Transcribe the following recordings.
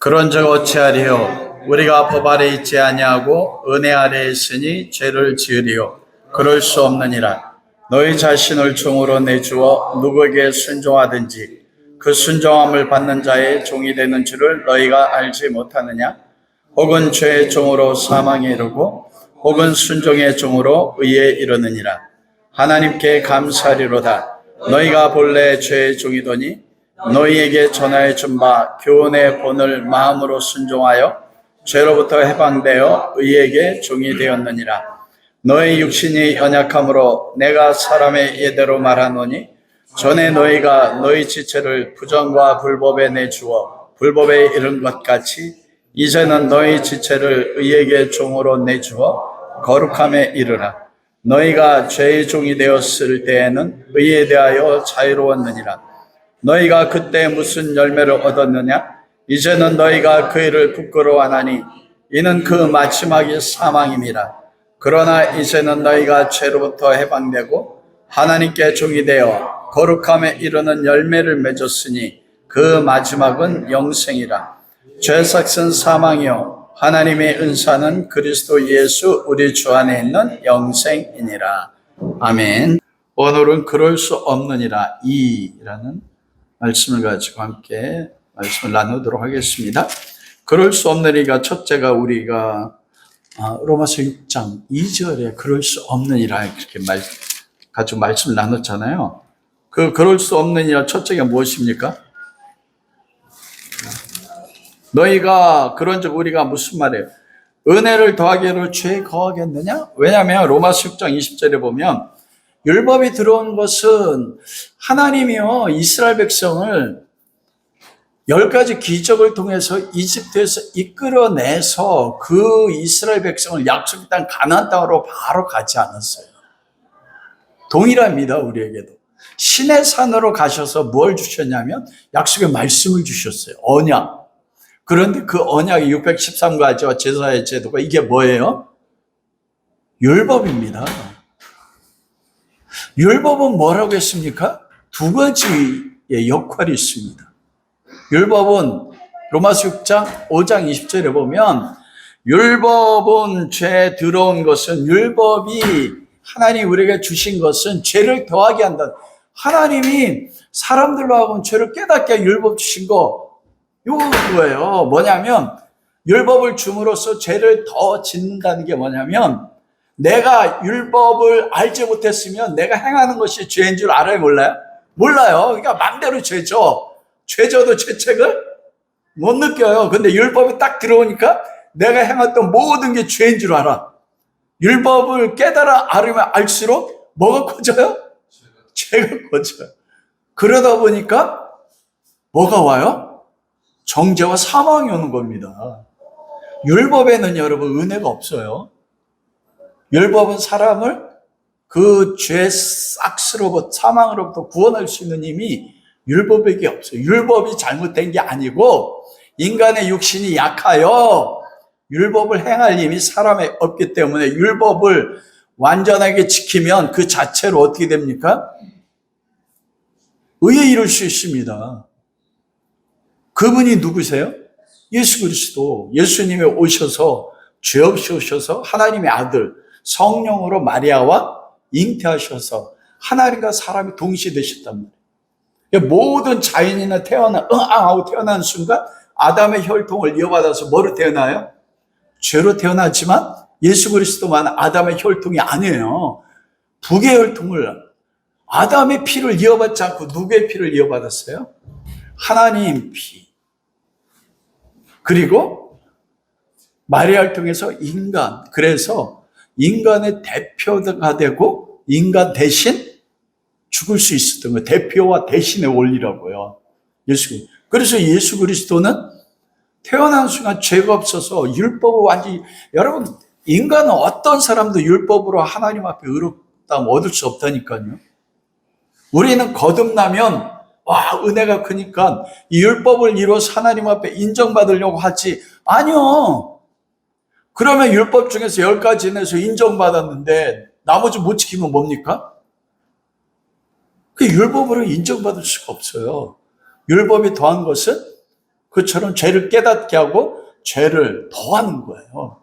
그런즉 어찌하리요? 우리가 법 아래 있지 아니하고 은혜 아래 있으니 죄를 지으리요? 그럴 수 없느니라. 너희 자신을 종으로 내주어 누구에게 순종하든지 그 순종함을 받는 자의 종이 되는 줄을 너희가 알지 못하느냐? 혹은 죄의 종으로 사망에 이르고 혹은 순종의 종으로 의에 이르느니라. 하나님께 감사하리로다. 너희가 본래 죄의 종이더니 너희에게 전하여 준 바 교훈의 본을 마음으로 순종하여 죄로부터 해방되어 의에게 종이 되었느니라. 너희 육신이 연약함으로 내가 사람의 예대로 말하노니 전에 너희가 너희 지체를 부정과 불법에 내주어 불법에 이른 것 같이 이제는 너희 지체를 의에게 종으로 내주어 거룩함에 이르라. 너희가 죄의 종이 되었을 때에는 의에 대하여 자유로웠느니라. 너희가 그때 무슨 열매를 얻었느냐? 이제는 너희가 그 일을 부끄러워하나니 이는 그 마지막이 사망임이라. 그러나 이제는 너희가 죄로부터 해방되고 하나님께 종이 되어 거룩함에 이르는 열매를 맺었으니 그 마지막은 영생이라. 죄삭은 사망이요 하나님의 은사는 그리스도 예수 우리 주 안에 있는 영생이니라. 아멘. 오늘은 그럴 수 없느니라 이라는 말씀을 가지고 함께 말씀을 나누도록 하겠습니다. 그럴 수 없느니가 첫째가 우리가 로마서 6장 2절에 그럴 수 없느니라 그렇게 가지고 말씀을 나눴잖아요. 그럴 수 없느니라 첫째가 무엇입니까? 너희가 그런즉 우리가 무슨 말이에요? 은혜를 더하기로 죄에 거하겠느냐? 왜냐하면 로마서 6장 20절에 보면 율법이 들어온 것은 하나님이요 이스라엘 백성을 10가지 기적을 통해서 이집트에서 이끌어내서 그 이스라엘 백성을 약속의 땅 가나안 땅으로 바로 가지 않았어요. 동일합니다. 우리에게도. 시내산으로 가셔서 뭘 주셨냐면 약속의 말씀을 주셨어요. 언약. 그런데 그 언약이 613가지와 제사의 제도가 이게 뭐예요? 율법입니다. 율법은 뭐라고 했습니까? 두 가지의 역할이 있습니다. 율법은 로마서 6장 5장 20절에 보면 율법은 죄 들어온 것은 율법이 하나님이 우리에게 주신 것은 죄를 더하게 한다. 하나님이 사람들로 하여금 죄를 깨닫게 율법 주신 거 이거예요. 뭐냐면 율법을 줌으로써 죄를 더 짓는다는 게 뭐냐면 내가 율법을 알지 못했으면 내가 행하는 것이 죄인 줄 알아요? 몰라요? 몰라요. 그러니까 맘대로 죄죠. 죄져도 죄책을 못 느껴요. 근데 율법이 딱 들어오니까 내가 행했던 모든 게 죄인 줄 알아. 율법을 깨달아 알으면 알수록 뭐가 커져요? 죄가 커져요. 그러다 보니까 뭐가 와요? 정죄와 사망이 오는 겁니다. 율법에는 여러분 은혜가 없어요. 율법은 사람을 그 죄 싹스로부터 사망으로부터 구원할 수 있는 힘이 율법에게 없어요. 율법이 잘못된 게 아니고 인간의 육신이 약하여 율법을 행할 힘이 사람에 없기 때문에 율법을 완전하게 지키면 그 자체로 어떻게 됩니까? 의에 이룰 수 있습니다. 그분이 누구세요? 예수 그리스도. 예수님이 오셔서 죄 없이 오셔서 하나님의 아들 성령으로 마리아와 잉태하셔서 하나님과 사람이 동시에 되셨단 말이에요. 모든 자연이나 하고 태어난 순간 아담의 혈통을 이어받아서 뭐로 태어나요? 죄로 태어났지만 예수 그리스도만 아담의 혈통이 아니에요. 북의 혈통을 아담의 피를 이어받지 않고 누구의 피를 이어받았어요? 하나님 피. 그리고 마리아를 통해서 인간. 그래서 인간의 대표가 되고 인간 대신 죽을 수 있었던 거예요. 대표와 대신의 원리라고요. 그래서 예수 그리스도는 태어난 순간 죄가 없어서 율법을 완전히 여러분 인간은 어떤 사람도 율법으로 하나님 앞에 의롭다함 얻을 수 없다니까요. 우리는 거듭나면 와 은혜가 크니까 이 율법을 이루어서 하나님 앞에 인정받으려고 하지 아니요. 그러면 율법 중에서 10가지 내서 인정받았는데 나머지 못 지키면 뭡니까? 그 율법으로 인정받을 수가 없어요. 율법이 더한 것은 그처럼 죄를 깨닫게 하고 죄를 더하는 거예요.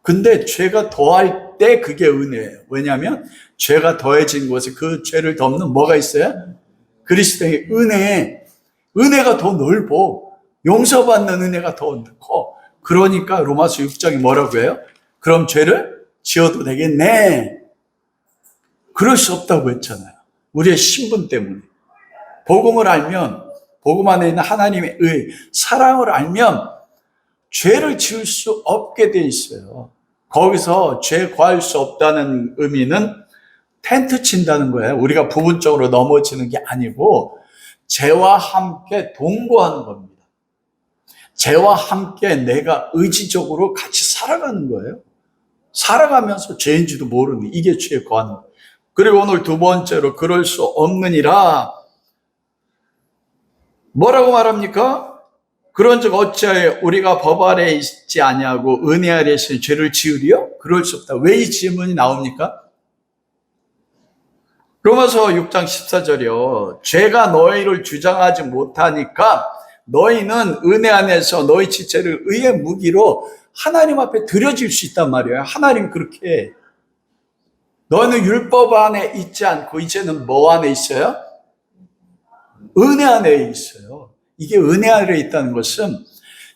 근데 죄가 더할 때 그게 은혜예요. 왜냐하면 죄가 더해진 곳에 그 죄를 덮는 뭐가 있어요? 그리스도의 은혜가 더 넓어. 용서받는 은혜가 더 커. 그러니까 로마서 6장이 뭐라고 해요? 그럼 죄를 지어도 되겠네. 그럴 수 없다고 했잖아요. 우리의 신분 때문에. 복음을 알면, 복음 안에 있는 하나님의 사랑을 알면 죄를 지을 수 없게 돼 있어요. 거기서 죄 거할 수 없다는 의미는 텐트 친다는 거예요. 우리가 부분적으로 넘어지는 게 아니고 죄와 함께 동거하는 겁니다. 죄와 함께 내가 의지적으로 같이 살아가는 거예요. 살아가면서 죄인지도 모르는, 이게 죄에 거하는 거예요. 그리고 오늘 두 번째로 그럴 수 없느니라. 뭐라고 말합니까? 그런즉 어찌하여 우리가 법 아래 있지 아니하고 은혜 아래 있으니 죄를 지으리요? 그럴 수 없다. 왜 이 질문이 나옵니까? 로마서 6장 14절이요. 죄가 너희를 주장하지 못하니까 너희는 은혜 안에서 너희 지체를 의의 무기로 하나님 앞에 드려질 수 있단 말이에요. 하나님 그렇게 해. 너희는 율법 안에 있지 않고 이제는 뭐 안에 있어요? 은혜 안에 있어요. 이게 은혜 아래 있다는 것은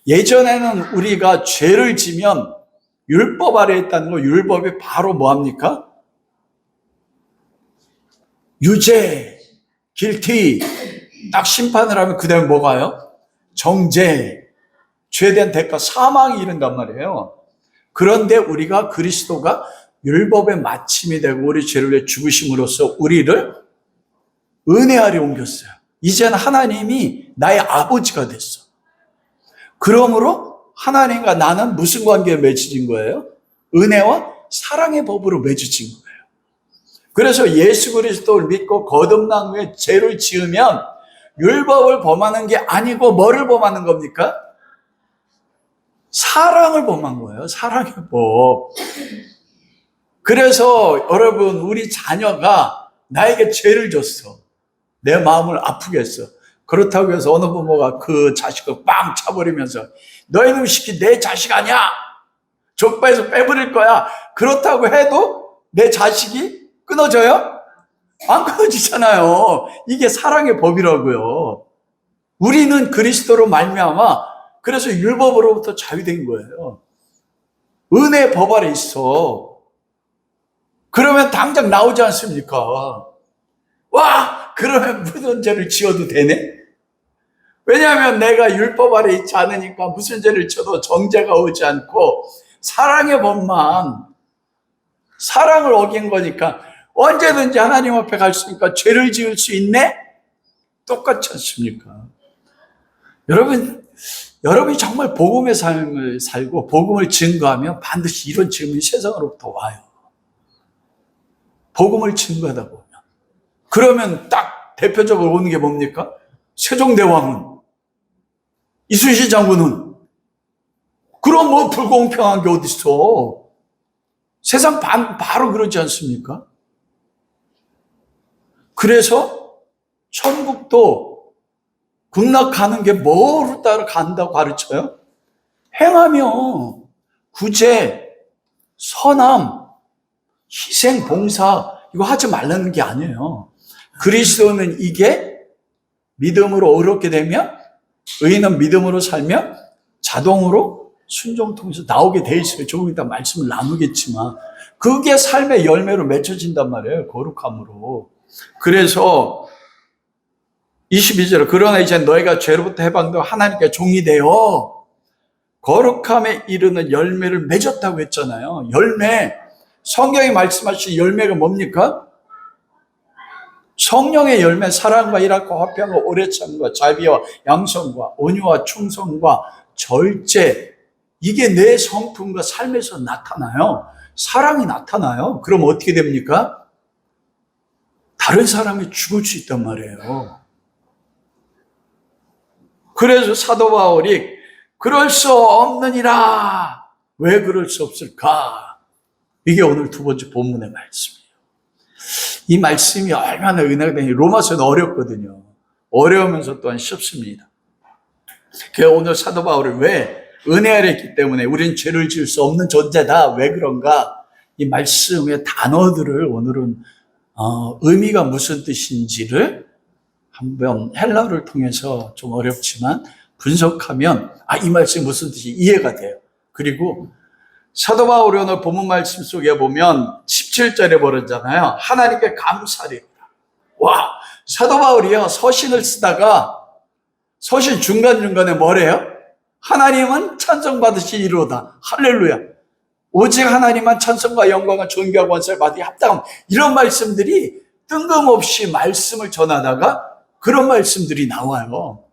예전에는 우리가 죄를 지면 율법 아래 있다는 거, 율법이 바로 뭐합니까? 유죄, 길티, 딱 심판을 하면 그 다음에 뭐가요? 정죄, 죄에 대한 대가, 사망이 이른단 말이에요. 그런데 우리가 그리스도가 율법의 마침이 되고 우리 죄를 위해 죽으심으로써 우리를 은혜 아래 옮겼어요. 이제는 하나님이 나의 아버지가 됐어. 그러므로 하나님과 나는 무슨 관계에 맺어진 거예요? 은혜와 사랑의 법으로 맺어진 거예요. 그래서 예수 그리스도를 믿고 거듭난 후에 죄를 지으면 율법을 범하는 게 아니고 뭐를 범하는 겁니까? 사랑을 범한 거예요. 사랑의 법. 그래서 여러분, 우리 자녀가 나에게 죄를 졌어. 내 마음을 아프게 했어. 그렇다고 해서 어느 부모가 그 자식을 빵 차버리면서 너 이놈 시키 내 자식 아니야. 족바에서 빼버릴 거야. 그렇다고 해도 내 자식이 끊어져요? 안 끊어지잖아요. 이게 사랑의 법이라고요. 우리는 그리스도로 말미암아 그래서 율법으로부터 자유된 거예요. 은혜의 법 아래 있어. 그러면 당장 나오지 않습니까? 와, 그러면 무슨 죄를 지어도 되네? 왜냐하면 내가 율법 아래 있지 않으니까 무슨 죄를 지어도 정죄가 오지 않고 사랑의 법만, 사랑을 어긴 거니까 언제든지 하나님 앞에 갈 수 있으니까 죄를 지을 수 있네? 똑같지 않습니까? 여러분이 정말 복음의 삶을 살고 복음을 증거하면 반드시 이런 질문이 세상으로부터 와요. 복음을 증거하다 보면. 그러면 딱 대표적으로 오는 게 뭡니까? 세종대왕은, 이순신 장군은. 그럼 뭐 불공평한 게 어딨어? 세상 바로 그러지 않습니까? 그래서 천국도 극락하는 게 뭐로 따라 간다고 가르쳐요? 행하며 구제, 선함, 희생, 봉사 이거 하지 말라는 게 아니에요. 그리스도는 이게 믿음으로 어렵게 되면 의인은 믿음으로 살면 자동으로 순종 통해서 나오게 돼 있어요. 조금 이따 말씀을 나누겠지만 그게 삶의 열매로 맺혀진단 말이에요. 거룩함으로. 그래서 22절 그러나 이제 너희가 죄로부터 해방되어 하나님께 종이 되어 거룩함에 이르는 열매를 맺었다고 했잖아요. 열매. 성경이 말씀하신 열매가 뭡니까? 성령의 열매, 사랑과 일합과 화평과 오래 참과 자비와 양선과 온유와 충성과 절제. 이게 내 성품과 삶에서 나타나요. 사랑이 나타나요. 그럼 어떻게 됩니까? 다른 사람이 죽을 수 있단 말이에요. 그래서 사도 바울이 그럴 수 없느니라. 왜 그럴 수 없을까? 이게 오늘 두 번째 본문의 말씀이에요. 이 말씀이 얼마나 은혜가 되니 로마서는 어렵거든요. 어려우면서 또한 쉽습니다. 오늘 사도 바울이 왜 은혜 아래 있기 때문에 우리는 죄를 지을 수 없는 존재다. 왜 그런가? 이 말씀의 단어들을 오늘은 의미가 무슨 뜻인지를 한번 헬라어를 통해서 좀 어렵지만 분석하면 이 말씀이 무슨 뜻이 이해가 돼요. 그리고 사도 바울이 오늘 본문 말씀 속에 보면 17절에 버렸잖아요. 하나님께 감사리로다. 와, 사도 바울이요 서신을 쓰다가 서신 중간중간에 뭐래요? 하나님은 찬송받으시리로다. 할렐루야. 오직 하나님만 찬송과 영광과 존귀하고 원사를 받으니 합당함. 이런 말씀들이 뜬금없이 말씀을 전하다가 그런 말씀들이 나와요.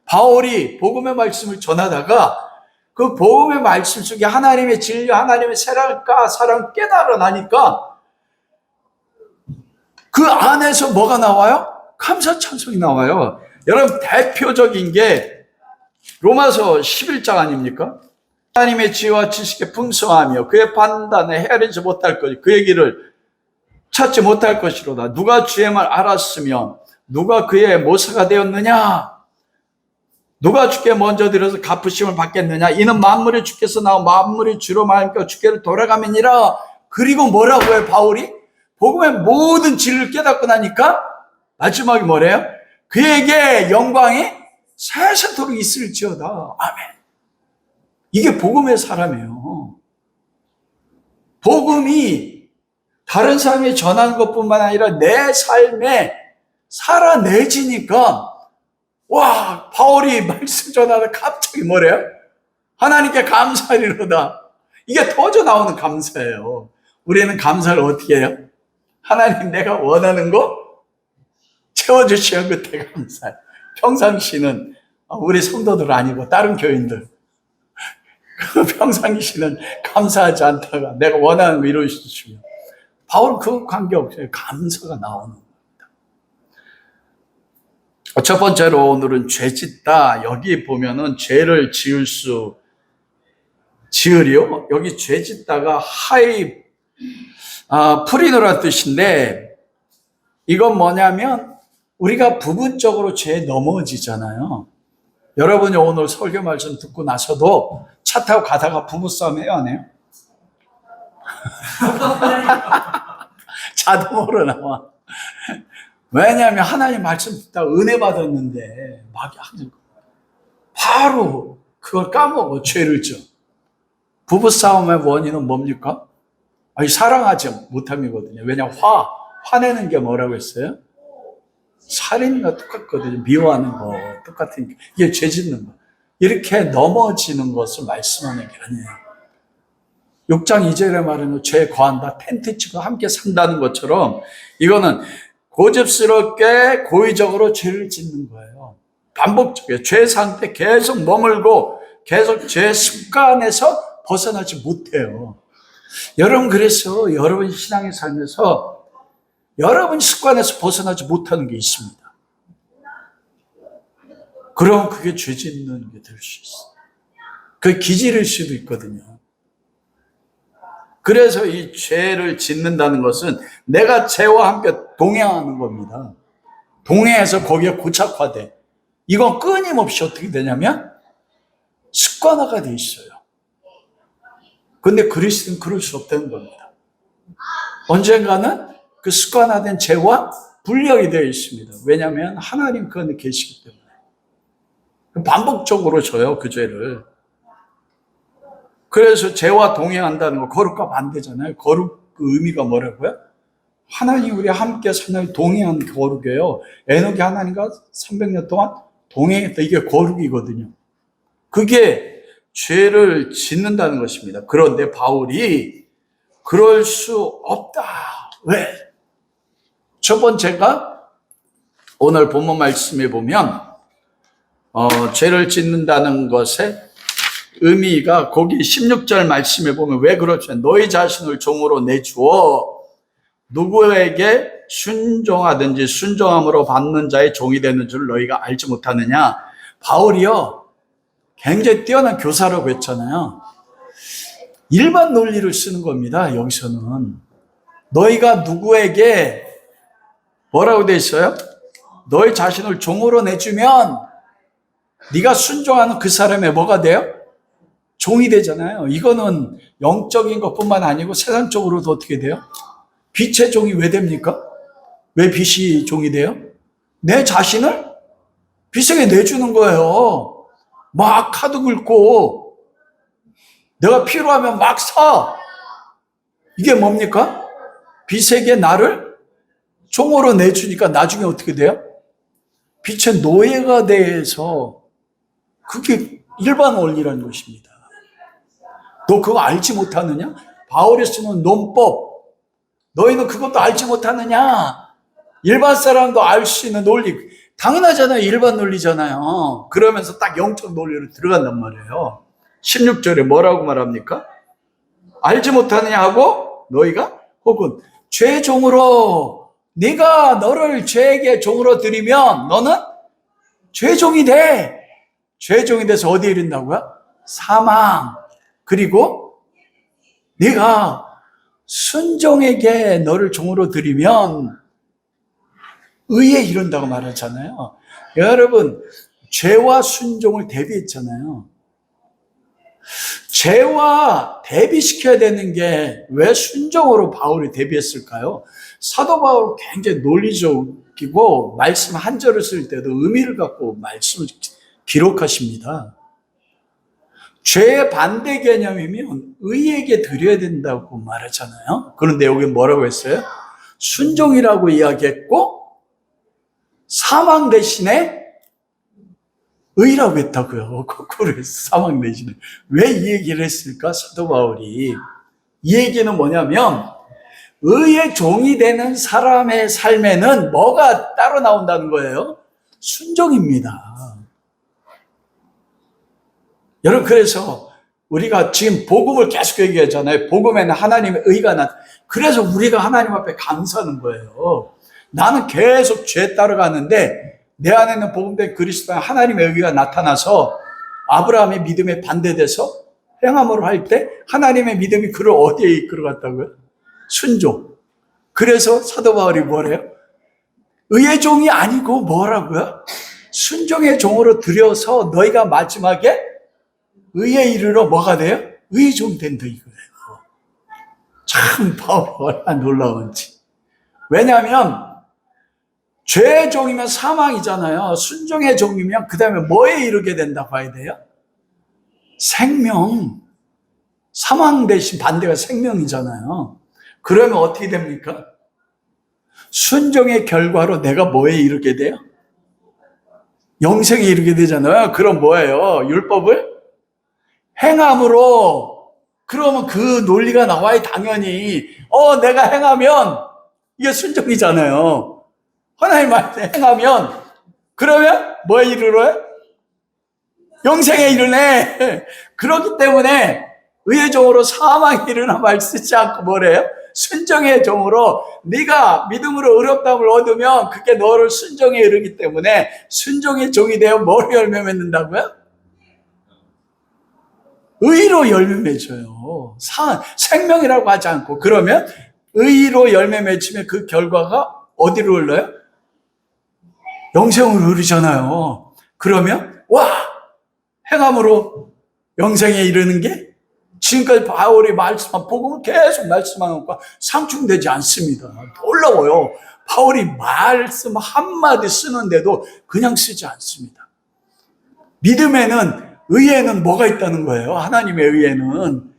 바울이 복음의 말씀을 전하다가 그 복음의 말씀 속에 하나님의 진리, 하나님의 사랑 깨달아 나니까 그 안에서 뭐가 나와요? 감사 찬송이 나와요. 여러분 대표적인 게 로마서 11장 아닙니까? 하나님의 지혜와 지식에 풍성하며 그의 판단에 헤아리지 못할 것이 그의 길을 찾지 못할 것이로다. 누가 주의 말 알았으면 누가 그의 모사가 되었느냐? 누가 주께 먼저 들어서 갚으심을 받겠느냐? 이는 만물이 주께서 나온 만물이 주로 말하니까 주께로 돌아가면이라. 그리고 뭐라고 해요 바울이? 복음의 모든 진리를 깨닫고 나니까 마지막에 뭐래요? 그에게 영광이 세세토록 있을지어다. 아멘. 이게 복음의 사람이에요. 복음이 다른 사람이 전하는 것뿐만 아니라 내 삶에 살아내지니까 와, 바울이 말씀 전하다 갑자기 뭐래요? 하나님께 감사하리로다. 이게 터져 나오는 감사예요. 우리는 감사를 어떻게 해요? 하나님 내가 원하는 거 채워주시면 그때 감사해요. 평상시는 우리 성도들 아니고 다른 교인들 평상시는 감사하지 않다가 내가 원하는 거 이루어주시면 바울은 그 관계없어요. 감사가 나오는 겁니다. 첫 번째로 오늘은 죄 짓다. 여기 보면은 죄를 지으리요. 여기 죄 짓다가 풀이노란 뜻인데 이건 뭐냐면 우리가 부분적으로 죄에 넘어지잖아요. 여러분이 오늘 설교 말씀 듣고 나서도 차 타고 가다가 부부싸움 해요, 안 해요? 자동으로 나와. 왜냐하면 하나님 말씀 듣다가 은혜 받았는데 막 하는 거. 바로 그걸 까먹어 죄를 져. 부부싸움의 원인은 뭡니까? 사랑하지 못함이거든요. 왜냐하면 화내는 게 뭐라고 했어요? 살인과 똑같거든요. 미워하는 거 똑같으니까. 이게 죄 짓는 거. 이렇게 넘어지는 것을 말씀하는 게 아니에요. 6장 2절에 말하는 죄 거한다. 텐트 치고 함께 산다는 것처럼 이거는 고집스럽게 고의적으로 죄를 짓는 거예요. 반복적이에요. 죄 상태 계속 머물고 계속 죄 습관에서 벗어나지 못해요. 여러분 그래서 여러분 신앙의 삶에서 여러분 습관에서 벗어나지 못하는 게 있습니다. 그럼 그게 죄 짓는 게 될 수 있어요. 그게 기질일 수도 있거든요. 그래서 이 죄를 짓는다는 것은 내가 죄와 함께 동행하는 겁니다. 동행해서 거기에 고착화돼. 이건 끊임없이 어떻게 되냐면 습관화가 돼 있어요. 근데 그리스도는 그럴 수 없다는 겁니다. 언젠가는 그 습관화된 죄와 분리하게 되어 있습니다. 왜냐하면 하나님 그 안에 계시기 때문에. 반복적으로 져요, 그 죄를. 그래서 죄와 동행한다는 거 거룩과 반대잖아요. 거룩 그 의미가 뭐라고요? 하나님 우리 함께 사는 동행한 거룩이에요. 에녹이 하나님과 300년 동안 동행했다. 이게 거룩이거든요. 그게 죄를 짓는다는 것입니다. 그런데 바울이 그럴 수 없다. 왜? 첫 번째가 오늘 본문 말씀에 보면 죄를 짓는다는 것의 의미가 거기 16절 말씀에 보면 왜 그렇죠? 너희 자신을 종으로 내주어 누구에게 순종하든지 순종함으로 받는 자의 종이 되는 줄 너희가 알지 못하느냐. 바울이요 굉장히 뛰어난 교사라고 했잖아요. 일반 논리를 쓰는 겁니다. 여기서는 너희가 누구에게 뭐라고 돼 있어요? 너희 자신을 종으로 내주면 네가 순종하는 그 사람의 뭐가 돼요? 종이 되잖아요. 이거는 영적인 것뿐만 아니고 세상적으로도 어떻게 돼요? 빛의 종이 왜 됩니까? 왜 빛이 종이 돼요? 내 자신을 빛에게 내주는 거예요. 막 카드 긁고 내가 필요하면 막 사. 이게 뭡니까? 빛에게 나를 종으로 내주니까 나중에 어떻게 돼요? 빛의 노예가 돼서 그게 일반 원리라는 것입니다. 너 그거 알지 못하느냐? 바울이 쓰는 논법, 너희는 그것도 알지 못하느냐? 일반 사람도 알 수 있는 논리, 당연하잖아요. 일반 논리잖아요. 그러면서 딱 영적 논리로 들어간단 말이에요. 16절에 뭐라고 말합니까? 알지 못하느냐 하고 너희가 혹은 죄 종으로 네가 너를 죄에게 종으로 드리면 너는 죄 종이 돼. 죄 종이 돼서 어디에 이른다고요? 사망. 그리고 네가 순종에게 너를 종으로 드리면 의에 이른다고 말하잖아요. 여러분, 죄와 순종을 대비했잖아요. 죄와 대비시켜야 되는 게 왜 순종으로 바울이 대비했을까요? 사도 바울은 굉장히 논리적이고 말씀 한 절을 쓸 때도 의미를 갖고 말씀을 기록하십니다. 죄의 반대 개념이면 의에게 드려야 된다고 말하잖아요. 그런데 여기 뭐라고 했어요? 순종이라고 이야기했고 사망 대신에 의라고 했다고요. 거꾸로 했어. 사망 대신에. 왜 이 얘기를 했을까? 사도 바울이. 이 얘기는 뭐냐면 의의 종이 되는 사람의 삶에는 뭐가 따로 나온다는 거예요? 순종입니다. 여러분, 그래서 우리가 지금 복음을 계속 얘기하잖아요. 복음에는 하나님의 의가 그래서 우리가 하나님 앞에 감사하는 거예요. 나는 계속 죄 따라가는데 내 안에는 복음된 그리스도 하나님의 의가 나타나서 아브라함의 믿음에 반대돼서 행함으로 할 때 하나님의 믿음이 그를 어디에 이끌어갔다고요? 순종. 그래서 사도 바울이 뭐래요? 의의 종이 아니고 뭐라고요? 순종의 종으로 들여서 너희가 마지막에 의에 이르러 뭐가 돼요? 의의 종 된다 이거예요. 참 바울이 얼마나 놀라운지. 왜냐하면 죄의 종이면 사망이잖아요. 순종의 종이면 그 다음에 뭐에 이르게 된다 봐야 돼요? 생명. 사망 대신 반대가 생명이잖아요. 그러면 어떻게 됩니까? 순종의 결과로 내가 뭐에 이르게 돼요? 영생에 이르게 되잖아요. 그럼 뭐예요? 율법을 행함으로. 그러면 그 논리가 나와야 당연히 내가 행하면 이게 순종이잖아요. 하나님 말씀에 행하면 그러면 뭐에 이르러요? 영생에 이르네. 그렇기 때문에 의의 종으로 사망에 이르나 말 쓰지 않고 뭐래요? 순종의 종으로 네가 믿음으로 의롭다함을 얻으면 그게 너를 순종에 이르기 때문에 순종의 종이 되어 뭐로 열매 맺는다고요? 의로 열매 맺어요. 생명이라고 하지 않고. 그러면 의로 열매 맺으면 그 결과가 어디로 흘러요? 영생으로 흐르잖아요. 그러면 행함으로 영생에 이르는 게 지금까지 바울이 말씀한 복음을 계속 말씀하는 것과 상충되지 않습니다. 놀라워요. 바울이 말씀 한마디 쓰는데도 그냥 쓰지 않습니다. 믿음에는, 의에는 뭐가 있다는 거예요? 하나님의 의에는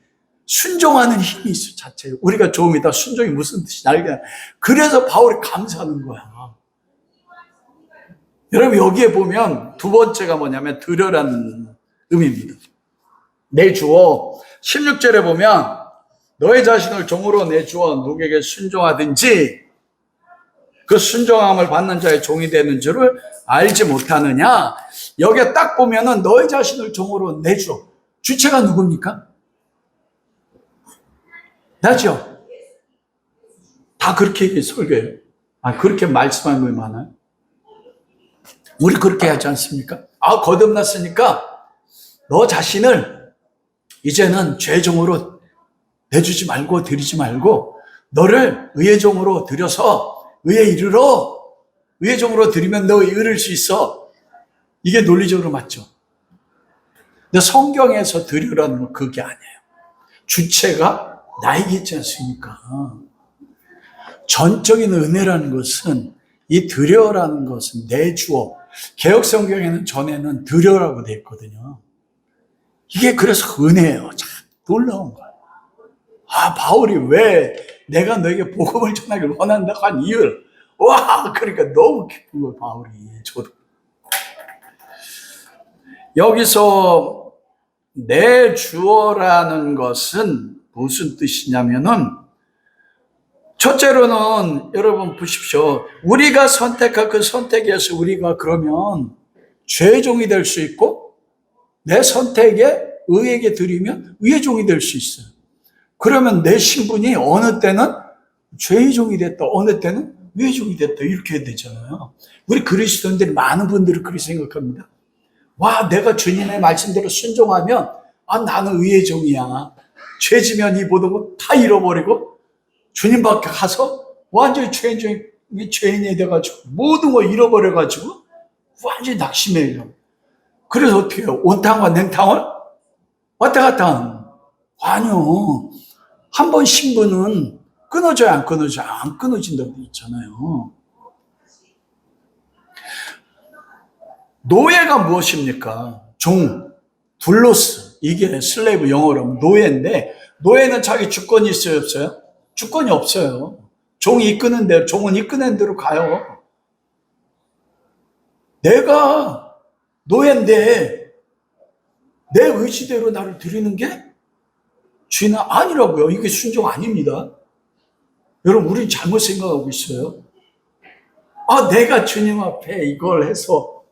순종하는 힘이 있어 자체예요. 우리가 좀 이따 순종이 무슨 뜻인지 알게. 그래서 바울이 감사하는 거야. 여러분, 여기에 보면 두 번째가 뭐냐면 드려라는 의미입니다. 내주어. 16절에 보면 너의 자신을 종으로 내주어 누구에게 순종하든지 그 순종함을 받는 자의 종이 되는 줄을 알지 못하느냐. 여기에 딱 보면은 너의 자신을 종으로 내주어. 주체가 누굽니까? 나죠? 다 그렇게 설교해요. 그렇게 말씀하는 분이 많아요. 우리 그렇게 하지 않습니까? 거듭났으니까 너 자신을 이제는 죄종으로 내주지 말고 드리지 말고 너를 의의 종으로 드려서 의에 이르러. 의의 종으로 드리면 너 이를 수 있어. 이게 논리적으로 맞죠? 근데 성경에서 드려라는 건 그게 아니에요. 주체가 나에게 있지 않습니까? 전적인 은혜라는 것은 이 드려라는 것은 내주어. 개역 성경에는 전에는 드려라고 되어 있거든요. 이게 그래서 은혜예요. 참 놀라운 거예요. 바울이 왜 내가 너에게 복음을 전하기를 원한다고 한 이유를, 그러니까 너무 기쁜 거예요, 바울이. 저도. 여기서 내주어라는 것은 무슨 뜻이냐면은, 첫째로는 여러분 보십시오. 우리가 선택한 그 선택에서 우리가 그러면 죄의 종이 될 수 있고, 내 선택에 의에게 드리면 의의 종이 될 수 있어요. 그러면 내 신분이 어느 때는 죄의 종이 됐다, 어느 때는 의의 종이 됐다, 이렇게 되잖아요. 우리 그리스도인들이 많은 분들이 그렇게 생각합니다. 내가 주님의 말씀대로 순종하면 나는 의의 종이야. 죄지면 이 모든 거 다 잃어버리고 주님 밖에 가서 완전히 죄인이 돼가지고 모든 거 잃어버려가지고 완전히 낙심해요. 그래서 어떻게 해요? 온탕과 냉탕을 왔다 갔다 하는. 아니요. 한 번 신분은 끊어져야 안 끊어져? 안 끊어진다고 돼 있잖아요. 노예가 무엇입니까? 종, 둘로스. 이게 슬레이브 영어로 하면 노예인데, 노예는 자기 주권이 있어요, 없어요? 주권이 없어요. 종이 이끄는 대로, 종은 이끄는 대로 가요. 내가 노예인데 내 의지대로 나를 드리는 게 주인은 아니라고요. 이게 순종 아닙니다. 여러분, 우리 잘못 생각하고 있어요. 내가 주님 앞에 이걸 해서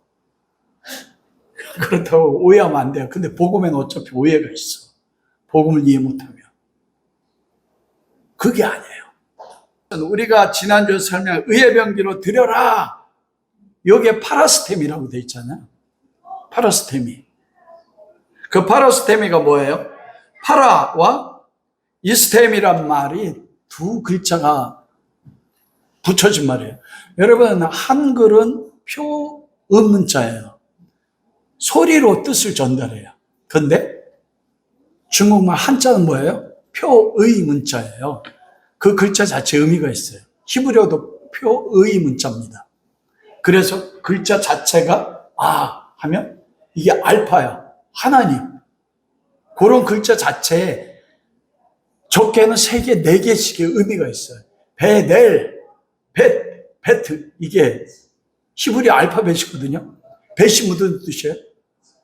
그렇다고 오해하면 안 돼요. 근데 복음에는 어차피 오해가 있어. 복음을 이해 못하면. 그게 아니에요. 우리가 지난주에 설명한 의의 병기로 드려라. 여기에 파라스테미라고 돼 있잖아요. 파라스테미. 그 파라스테미가 뭐예요? 파라와 이스템이란 말이 두 글자가 붙여진 말이에요. 여러분, 한글은 표음문자예요. 소리로 뜻을 전달해요. 그런데 중국말 한자는 뭐예요? 표의 문자예요. 그 글자 자체 의미가 있어요. 히브리어도 표의 문자입니다. 그래서 글자 자체가 하면 이게 알파야. 하나님. 그런 글자 자체에 적게는 3개, 4개씩의 의미가 있어요. 베넬, 베트. 이게 히브리 알파벳이거든요. 벳이 묻은 뜻이에요.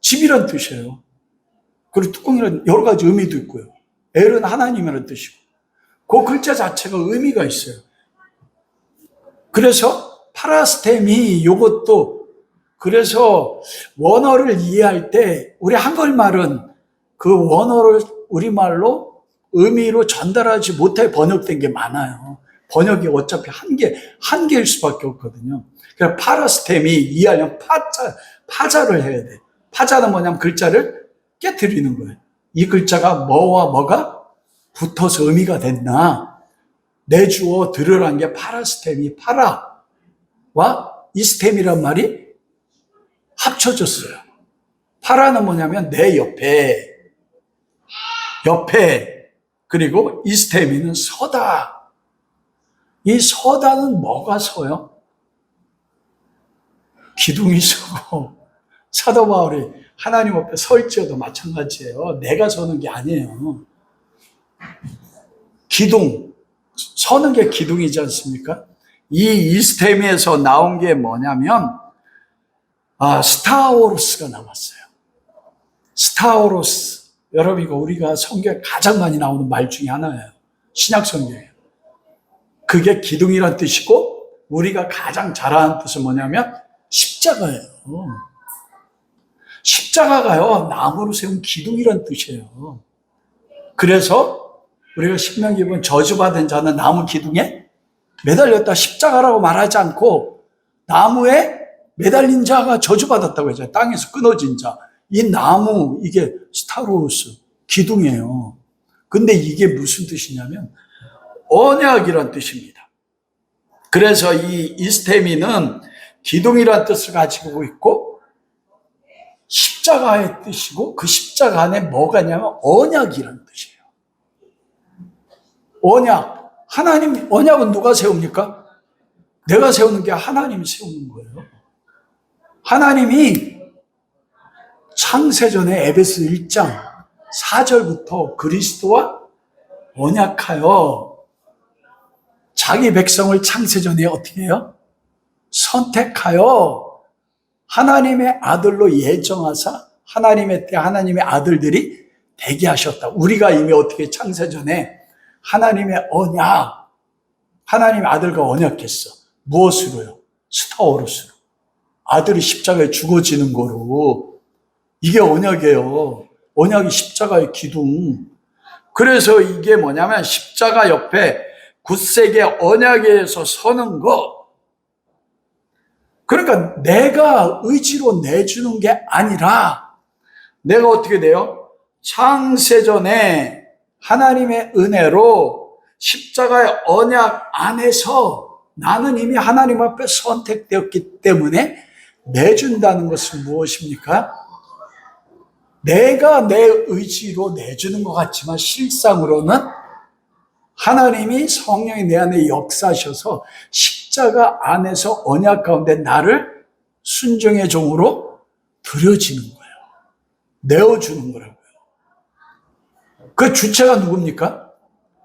집이란 뜻이에요. 그리고 뚜껑이란 여러 가지 의미도 있고요. 엘은 하나님이라는 뜻이고. 그 글자 자체가 의미가 있어요. 그래서 파라스템이 이것도, 그래서 원어를 이해할 때 우리 한글말은 그 원어를 우리말로 의미로 전달하지 못해 번역된 게 많아요. 번역이 어차피 한계일 수밖에 없거든요. 그래서 파라스템이 이해하려면 파자를 해야 돼. 파자는 뭐냐면 글자를 깨트리는 거예요. 이 글자가 뭐와 뭐가 붙어서 의미가 됐나. 내주어 들으라는 게 파라스템이, 파라와 이스템이란 말이 합쳐졌어요. 파라는 뭐냐면 내 옆에, 그리고 이스템이는 서다. 이 서다는 뭐가 서요? 기둥이 서고, 사도 바울이 하나님 앞에 설지어도 마찬가지예요. 내가 서는 게 아니에요. 기둥, 서는 게 기둥이지 않습니까? 이 이스테미에서 나온 게 뭐냐면 스타오로스가 나왔어요. 스타오로스. 여러분, 이거 우리가 성경에 가장 많이 나오는 말 중에 하나예요. 신약 성경에. 그게 기둥이란 뜻이고, 우리가 가장 잘 아는 뜻은 뭐냐면 십자가예요. 십자가가요, 나무로 세운 기둥이란 뜻이에요. 그래서 우리가 신명기 보면 저주받은 자는 나무 기둥에 매달렸다, 십자가라고 말하지 않고 나무에 매달린 자가 저주받았다고 했잖아요. 땅에서 끊어진 자. 이 나무, 이게 스타로스, 기둥이에요. 근데 이게 무슨 뜻이냐면 언약이란 뜻입니다. 그래서 이 이스테미는 기둥이란 뜻을 가지고 있고, 십자가의 뜻이고 그 십자가 안에 뭐가 있냐면 언약이라는 뜻이에요. 언약. 하나님, 언약은 누가 세웁니까? 내가 세우는 게 하나님이 세우는 거예요. 하나님이 창세전에 에베소 1장 4절부터 그리스도와 언약하여 자기 백성을 창세전에 어떻게 해요? 선택하여 하나님의 아들로 예정하사 하나님의 때 하나님의 아들들이 되게 하셨다. 우리가 이미 어떻게 창세전에 하나님의 언약, 하나님의 아들과 언약했어. 무엇으로요? 스타워로스로. 아들이 십자가에 죽어지는 거로. 이게 언약이에요. 언약이 십자가의 기둥. 그래서 이게 뭐냐면 십자가 옆에 굳세게 언약에서 서는 것. 그러니까 내가 의지로 내주는 게 아니라 내가 어떻게 돼요? 창세전에 하나님의 은혜로 십자가의 언약 안에서 나는 이미 하나님 앞에 선택되었기 때문에 내준다는 것은 무엇입니까? 내가 내 의지로 내주는 것 같지만 실상으로는 하나님이 성령이 내 안에 역사하셔서 십자가 안에서 언약 가운데 나를 순종의 종으로 드려지는 거예요. 내어주는 거라고요. 그 주체가 누굽니까?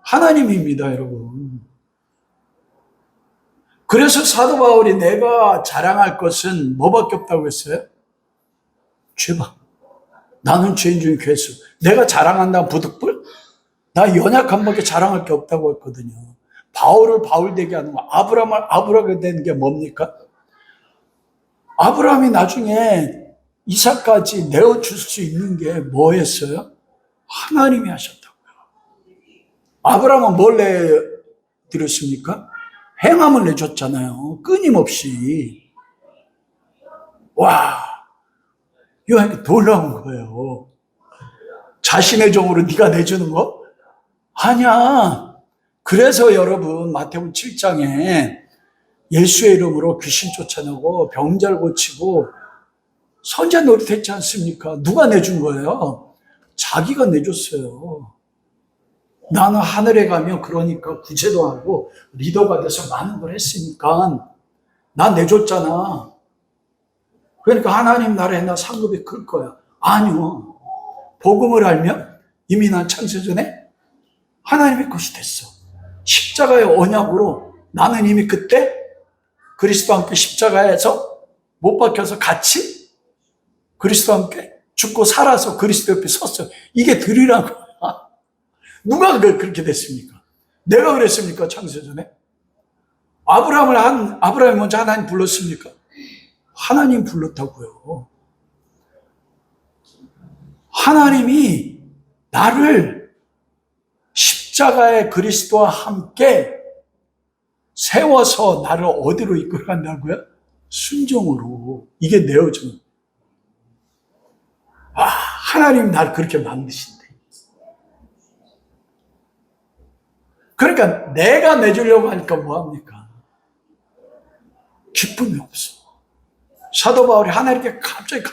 하나님입니다, 여러분. 그래서 사도 바울이 내가 자랑할 것은 뭐밖에 없다고 했어요? 죄밖에. 나는 죄인 중에 괴수. 내가 자랑한다면 부득불? 나 연약함밖에 자랑할 게 없다고 했거든요. 바울을 바울되게 하는 거, 아브라함을 아브라함이 되는 게 뭡니까? 아브라함이 나중에 이삭까지 내어줄 수 있는 게 뭐였어요? 하나님이 하셨다고요. 아브라함은 뭘 내드렸습니까? 행함을 내줬잖아요. 끊임없이. 와, 이거 놀라운 거예요. 자신의 종으로 네가 내주는 거? 아니야. 그래서 여러분 마태복음 7장에 예수의 이름으로 귀신 쫓아내고 병자를 고치고 선제 노릇했지 않습니까? 누가 내준 거예요? 자기가 내줬어요. 나는 하늘에 가면 그러니까 구제도 하고 리더가 돼서 많은 걸 했으니까 나 내줬잖아. 그러니까 하나님 나라에 나 상급이 클 거야. 아니요. 복음을 알면 이미 난 창세전에 하나님의 것이 됐어. 십자가의 언약으로 나는 이미 그때 그리스도와 함께 십자가에서 못 박혀서 같이 그리스도와 함께 죽고 살아서 그리스도 옆에 섰어. 이게 들이라고. 누가 그렇게 됐습니까? 내가 그랬습니까? 창세전에? 아브라함이 먼저 하나님 불렀습니까? 하나님 불렀다고요. 하나님이 나를 십자가의 그리스도와 함께 세워서 나를 어디로 이끌어간다고요? 순종으로. 이게 내어주는. 하나님 나를 그렇게 만드신대. 그러니까 내가 내주려고 하니까 뭐합니까? 기쁨이 없어. 사도 바울이 하나님께 갑자기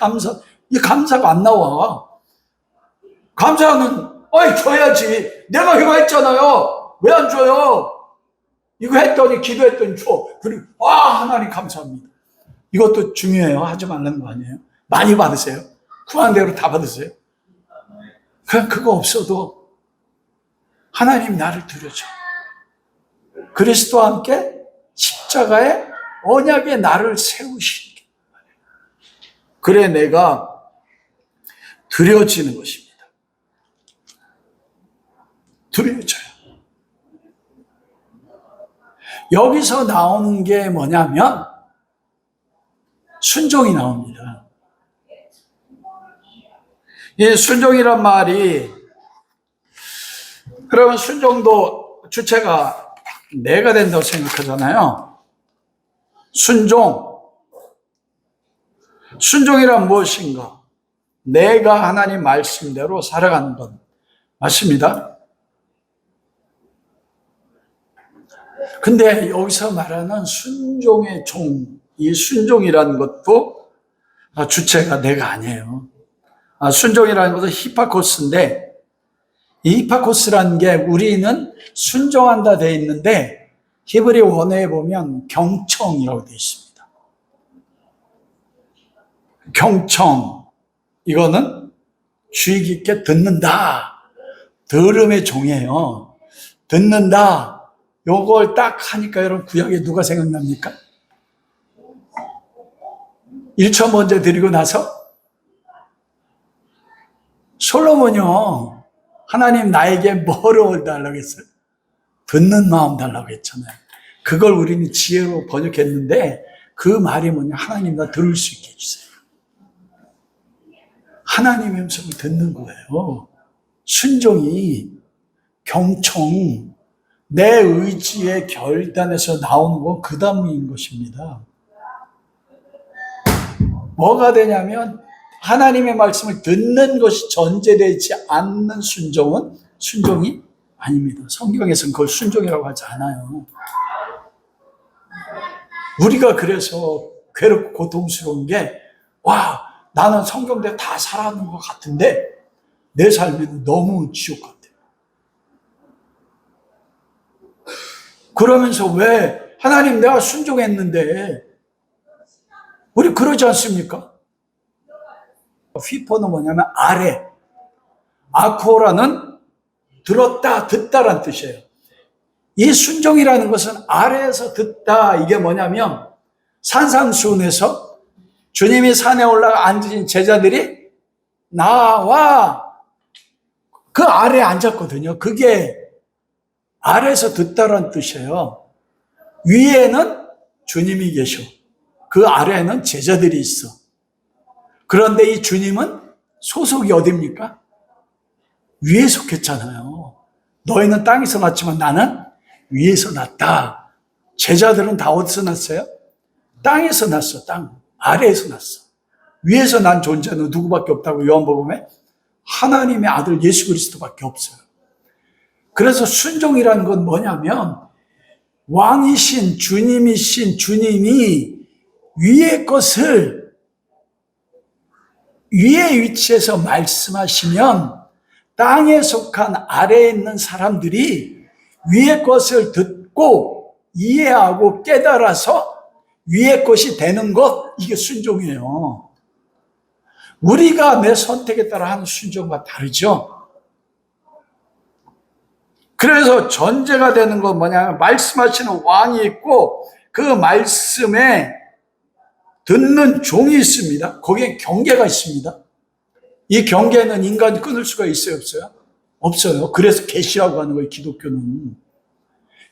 이 감사가 안 나와. 감사는, 줘야지. 내가 이거 했잖아요. 왜 안 줘요? 이거 했더니, 기도했더니 줘. 그리고, 하나님 감사합니다. 이것도 중요해요. 하지 말라는 거 아니에요? 많이 받으세요. 구한 대로 다 받으세요. 그냥 그거 없어도 하나님 나를 드려줘. 그리스도와 함께 십자가의 언약에 나를 세우시는 게. 그래 내가 드려지는 것입니다. 드려져요. 여기서 나오는 게 뭐냐면 순종이 나옵니다. 이 순종이란 말이, 그러면 순종도 주체가 내가 된다고 생각하잖아요. 순종이란 무엇인가? 내가 하나님 말씀대로 살아가는 것. 맞습니다. 근데 여기서 말하는 순종의 종, 이 순종이라는 것도 주체가 내가 아니에요. 순종이라는 것은 히파코스인데, 이 히파코스라는 게 우리는 순종한다 되어 있는데 히브리 원어에 보면 경청이라고 되어 있습니다. 경청, 이거는 주의 깊게 듣는다, 들음의 종이에요. 듣는다, 요걸 딱 하니까 여러분 구약에 누가 생각납니까? 1초 먼저 드리고 나서 솔로몬이요, 하나님 나에게 뭐를 달라고 했어요? 듣는 마음 달라고 했잖아요. 그걸 우리는 지혜로 번역했는데 그 말이 뭐냐, 하나님 나 들을 수 있게 해주세요. 하나님의 음성을 듣는 거예요. 순종이, 경청, 내 의지의 결단에서 나오는 건 그 다음인 것입니다. 뭐가 되냐면 하나님의 말씀을 듣는 것이 전제되지 않는 순종은 순종이 아닙니다. 성경에서는 그걸 순종이라고 하지 않아요. 우리가 그래서 괴롭고 고통스러운 게, 와, 나는 성경대로 다 살아가는 것 같은데 내 삶에는 너무 지옥 같아요. 그러면서 왜 하나님 내가 순종했는데, 우리 그러지 않습니까? 휘포는 뭐냐면 아래, 아코라는 들었다, 듣다란 뜻이에요. 이 순종이라는 것은 아래에서 듣다, 이게 뭐냐면 산상수훈에서 주님이 산에 올라가 앉으신 제자들이 나와 그 아래에 앉았거든요. 그게 아래에서 듣다란 뜻이에요. 위에는 주님이 계셔, 그 아래에는 제자들이 있어. 그런데 이 주님은 소속이 어디입니까? 위에 속했잖아요. 너희는 땅에서 났지만 나는 위에서 났다. 제자들은 다 어디서 났어요? 땅에서 났어. 땅 아래에서 났어. 위에서 난 존재는 누구밖에 없다고 요한복음에 하나님의 아들 예수 그리스도밖에 없어요. 그래서 순종이라는 건 뭐냐면 왕이신 주님이신 주님이 위의 것을 위의 위치에서 말씀하시면 땅에 속한 아래에 있는 사람들이 위의 것을 듣고 이해하고 깨달아서 위의 것이 되는 것, 이게 순종이에요. 우리가 내 선택에 따라 하는 순종과 다르죠. 그래서 전제가 되는 건 뭐냐면 말씀하시는 왕이 있고 그 말씀에 듣는 종이 있습니다. 거기에 경계가 있습니다. 이 경계는 인간이 끊을 수가 있어요, 없어요? 없어요. 그래서 계시라고 하는 거예요, 기독교는.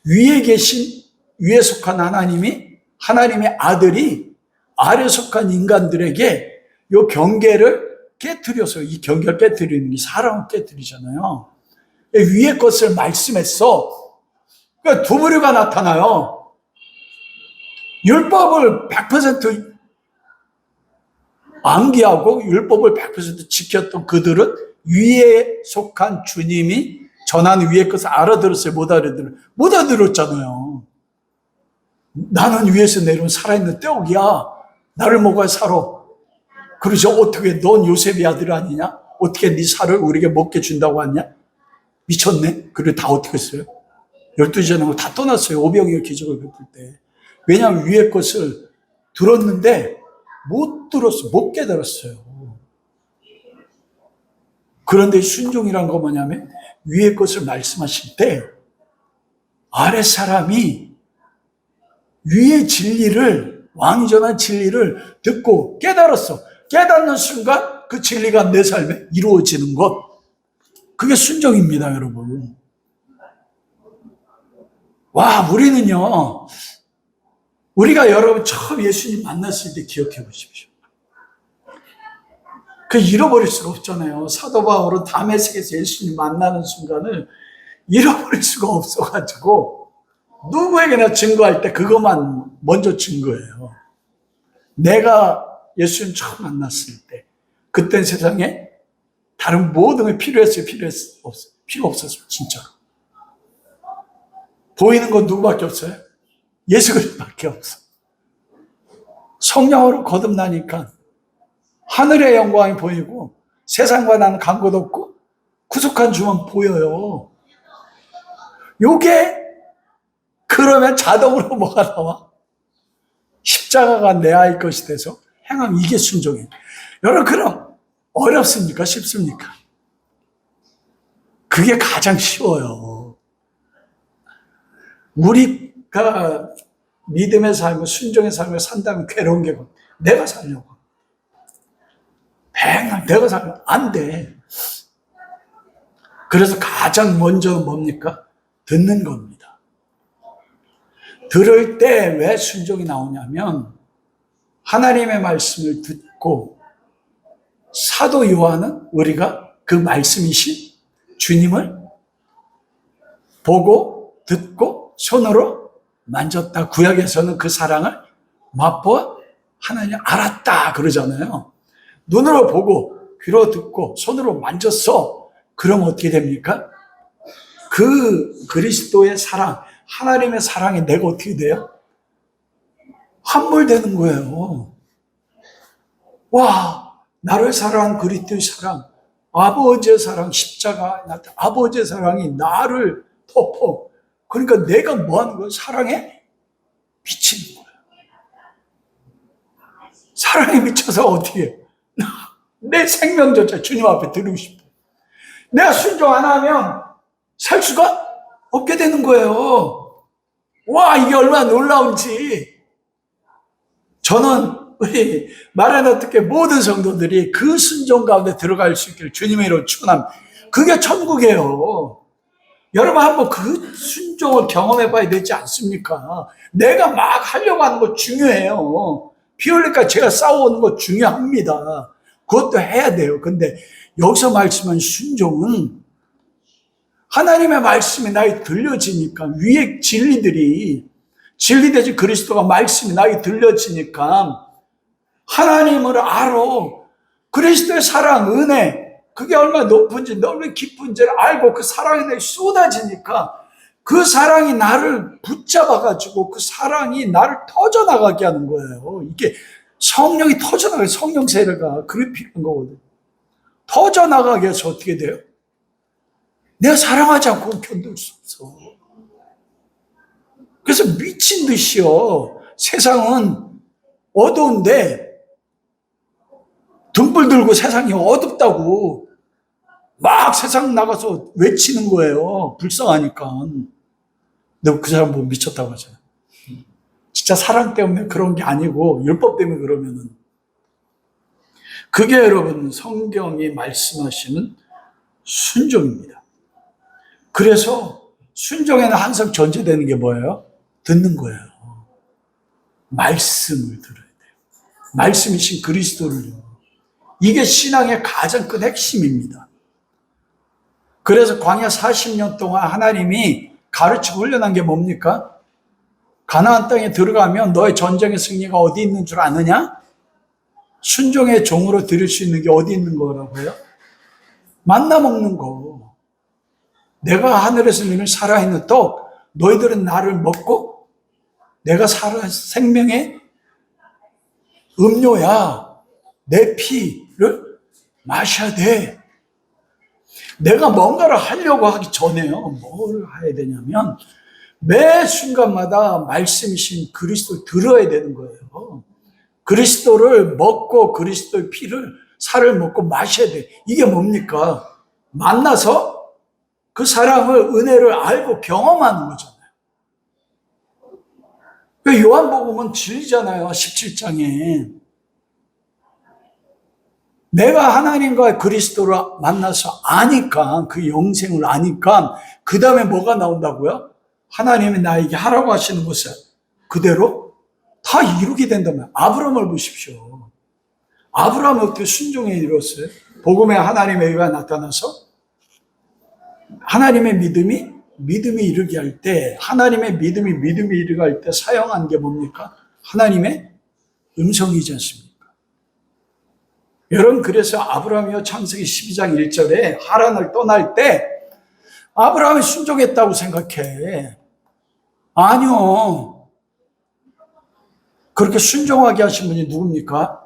위에 계신, 위에 속한 하나님이, 하나님의 아들이 아래 속한 인간들에게 이 경계를 깨트려서, 이 경계를 깨트리는 게 사람을 깨트리잖아요. 위의 것을 말씀했어. 그러니까 두 부류가 나타나요. 율법을 100% 암기하고 율법을 100% 지켰던 그들은 위에 속한 주님이 전하는 위의 것을 알아들었어요? 못 알아들어요? 못 알아들었잖아요. 나는 위에서 내려온 살아있는 떼옥이야. 나를 먹어야 살아. 그러죠. 어떻게 넌 요셉의 아들 아니냐? 어떻게 네 살을 우리에게 먹게 준다고 하냐? 미쳤네. 그래 다 어떻게 했어요? 12제자는 다 떠났어요. 오병이어 기적을 베풀 때. 왜냐하면 위의 것을 들었는데 못 들었어. 못 깨달았어요. 그런데 순종이란 거 뭐냐면 위의 것을 말씀하실 때 아래 사람이 위의 진리를, 왕이 전한 진리를 듣고 깨달았어. 깨닫는 순간 그 진리가 내 삶에 이루어지는 것. 그게 순종입니다, 여러분. 와, 우리는요, 우리가 여러분 처음 예수님 만났을 때 기억해 보십시오. 그 잃어버릴 수가 없잖아요. 사도 바울은 다메섹에서 예수님 만나는 순간을 잃어버릴 수가 없어가지고 누구에게나 증거할 때 그것만 먼저 증거해요. 내가 예수님 처음 만났을 때 그땐 세상에 다른 모든 게 필요했어요? 필요 없었어요, 진짜로. 보이는 건 누구밖에 없어요? 예수 그리스도밖에 없어. 성령으로 거듭나니까 하늘의 영광이 보이고 세상과 나는 간 곳 없고 구속한 주만 보여요. 요게 그러면 자동으로 뭐가 나와? 십자가가 내 아이 것이 돼서 행하면 이게 순종이에요. 여러분 그럼 어렵습니까? 쉽습니까? 그게 가장 쉬워요. 우리가 믿음의 삶을 순종의 삶을 산다면 괴로운 게 내가 살려고. 맨날 내가 살려고. 안 돼. 그래서 가장 먼저 뭡니까? 듣는 겁니다. 들을 때 왜 순종이 나오냐면 하나님의 말씀을 듣고 사도 요한은 우리가 그 말씀이신 주님을 보고 듣고 손으로 만졌다. 구약에서는 그 사랑을 맛보아 하나님 알았다 그러잖아요. 눈으로 보고 귀로 듣고 손으로 만졌어. 그럼 어떻게 됩니까? 그 그리스도의 사랑, 하나님의 사랑이 내가 어떻게 돼요? 함몰되는 거예요. 와, 나를 사랑한 그리스도의 사랑, 아버지의 사랑, 십자가, 아버지의 사랑이 나를 덮어. 그러니까 내가 뭐 하는 거예요? 사랑에 미치는 거예요. 사랑에 미쳐서 어떻게 해요? 내 생명조차 주님 앞에 드리고 싶어. 내가 순종 안 하면 살 수가 없게 되는 거예요. 와, 이게 얼마나 놀라운지. 저는 우리 마라나트교회 모든 성도들이 그 순종 가운데 들어갈 수 있기를 주님의 이름으로 축원합니다. 그게 천국이에요. 여러분 한번 그 순종을 경험해 봐야 되지 않습니까? 내가 막 하려고 하는 거 중요해요. 피 흘릴까 제가 싸워오는 거 중요합니다. 그것도 해야 돼요. 근데 여기서 말씀한 순종은 하나님의 말씀이 나에게 들려지니까 위에 진리되지 그리스도가 말씀이 나에게 들려지니까 하나님을 알아. 그리스도의 사랑, 은혜 그게 얼마나 높은지 얼마나 깊은지를 알고 그 사랑이 내게 쏟아지니까 그 사랑이 나를 붙잡아가지고 그 사랑이 나를 터져나가게 하는 거예요. 이게 성령이 터져나가게 성령 세례가 그게 필요한 거거든요. 터져나가게 해서 어떻게 돼요? 내가 사랑하지 않고 견딜 수 없어. 그래서 미친 듯이요. 세상은 어두운데 등불 들고 세상이 어둡다고 막 세상 나가서 외치는 거예요. 불쌍하니까. 근데 그 사람 보면 미쳤다고 하잖아요. 진짜 사랑 때문에 그런 게 아니고 율법 때문에 그러면은 그게 여러분 성경이 말씀하시는 순종입니다. 그래서 순종에는 항상 전제되는 게 뭐예요? 듣는 거예요. 말씀을 들어야 돼요. 말씀이신 그리스도를요. 이게 신앙의 가장 큰 핵심입니다. 그래서 광야 40년 동안 하나님이 가르치고 훈련한 게 뭡니까? 가나안 땅에 들어가면 너의 전쟁의 승리가 어디 있는 줄 아느냐? 순종의 종으로 드릴 수 있는 게 어디 있는 거라고요? 만나 먹는 거. 내가 하늘에서 내는 살아있는 떡, 너희들은 나를 먹고 내가 생명의 음료야. 내 피를 마셔야 돼. 내가 뭔가를 하려고 하기 전에요. 뭘 해야 되냐면 매 순간마다 말씀이신 그리스도를 들어야 되는 거예요. 그리스도를 먹고 그리스도의 피를 살을 먹고 마셔야 돼. 이게 뭡니까? 만나서 그 사랑을 은혜를 알고 경험하는 거잖아요. 요한복음은 진리잖아요. 17장에. 내가 하나님과 그리스도를 만나서 아니까 그 영생을 아니까 그 다음에 뭐가 나온다고요? 하나님이 나에게 하라고 하시는 것을 그대로 다 이루게 된다면 아브라함을 보십시오. 아브라함이 어떻게 순종에 이뤘어요? 복음에 하나님의 의가 나타나서 하나님의 믿음이 이르게 할 때 하나님의 믿음이 이르게 할 때 사용한 게 뭡니까? 하나님의 음성이지 않습니까? 여러분 그래서 아브라함이요 창세기 12장 1절에 하란을 떠날 때 아브라함이 순종했다고 생각해. 아니요. 그렇게 순종하게 하신 분이 누굽니까?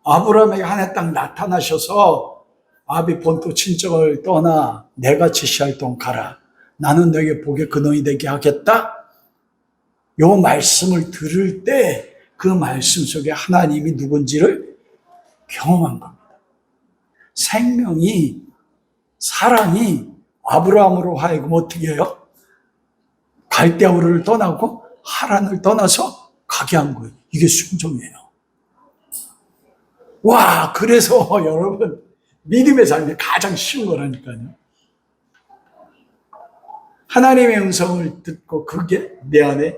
아브라함에게 하나님 딱 나타나셔서 아비 본토 친정을 떠나 내가 지시할 동안 가라. 나는 너에게 복의 근원이 되게 하겠다. 요 말씀을 들을 때 그 말씀 속에 하나님이 누군지를 경험한 겁니다. 생명이, 사랑이 아브라함으로 하여금 어떻게 해요? 갈대아우르를 떠나고 하란을 떠나서 가게 한 거예요. 이게 순종이에요. 와, 그래서 여러분, 믿음의 삶이 가장 쉬운 거라니까요. 하나님의 음성을 듣고 그게 내 안에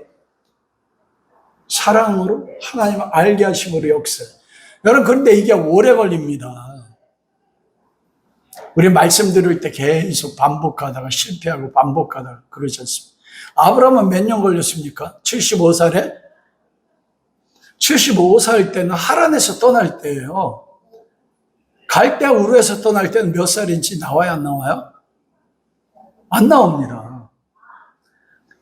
사랑으로 하나님을 알게 하심으로 역사. 여러분, 그런데 이게 오래 걸립니다. 우리 말씀 들을 때 계속 반복하다가 실패하고 반복하다가 그러지 않습니까? 아브라함은 몇 년 걸렸습니까? 75살에? 75살 때는 하란에서 떠날 때예요. 갈대아 우르에서 떠날 때는 몇 살인지 나와요, 안 나와요? 안 나옵니다.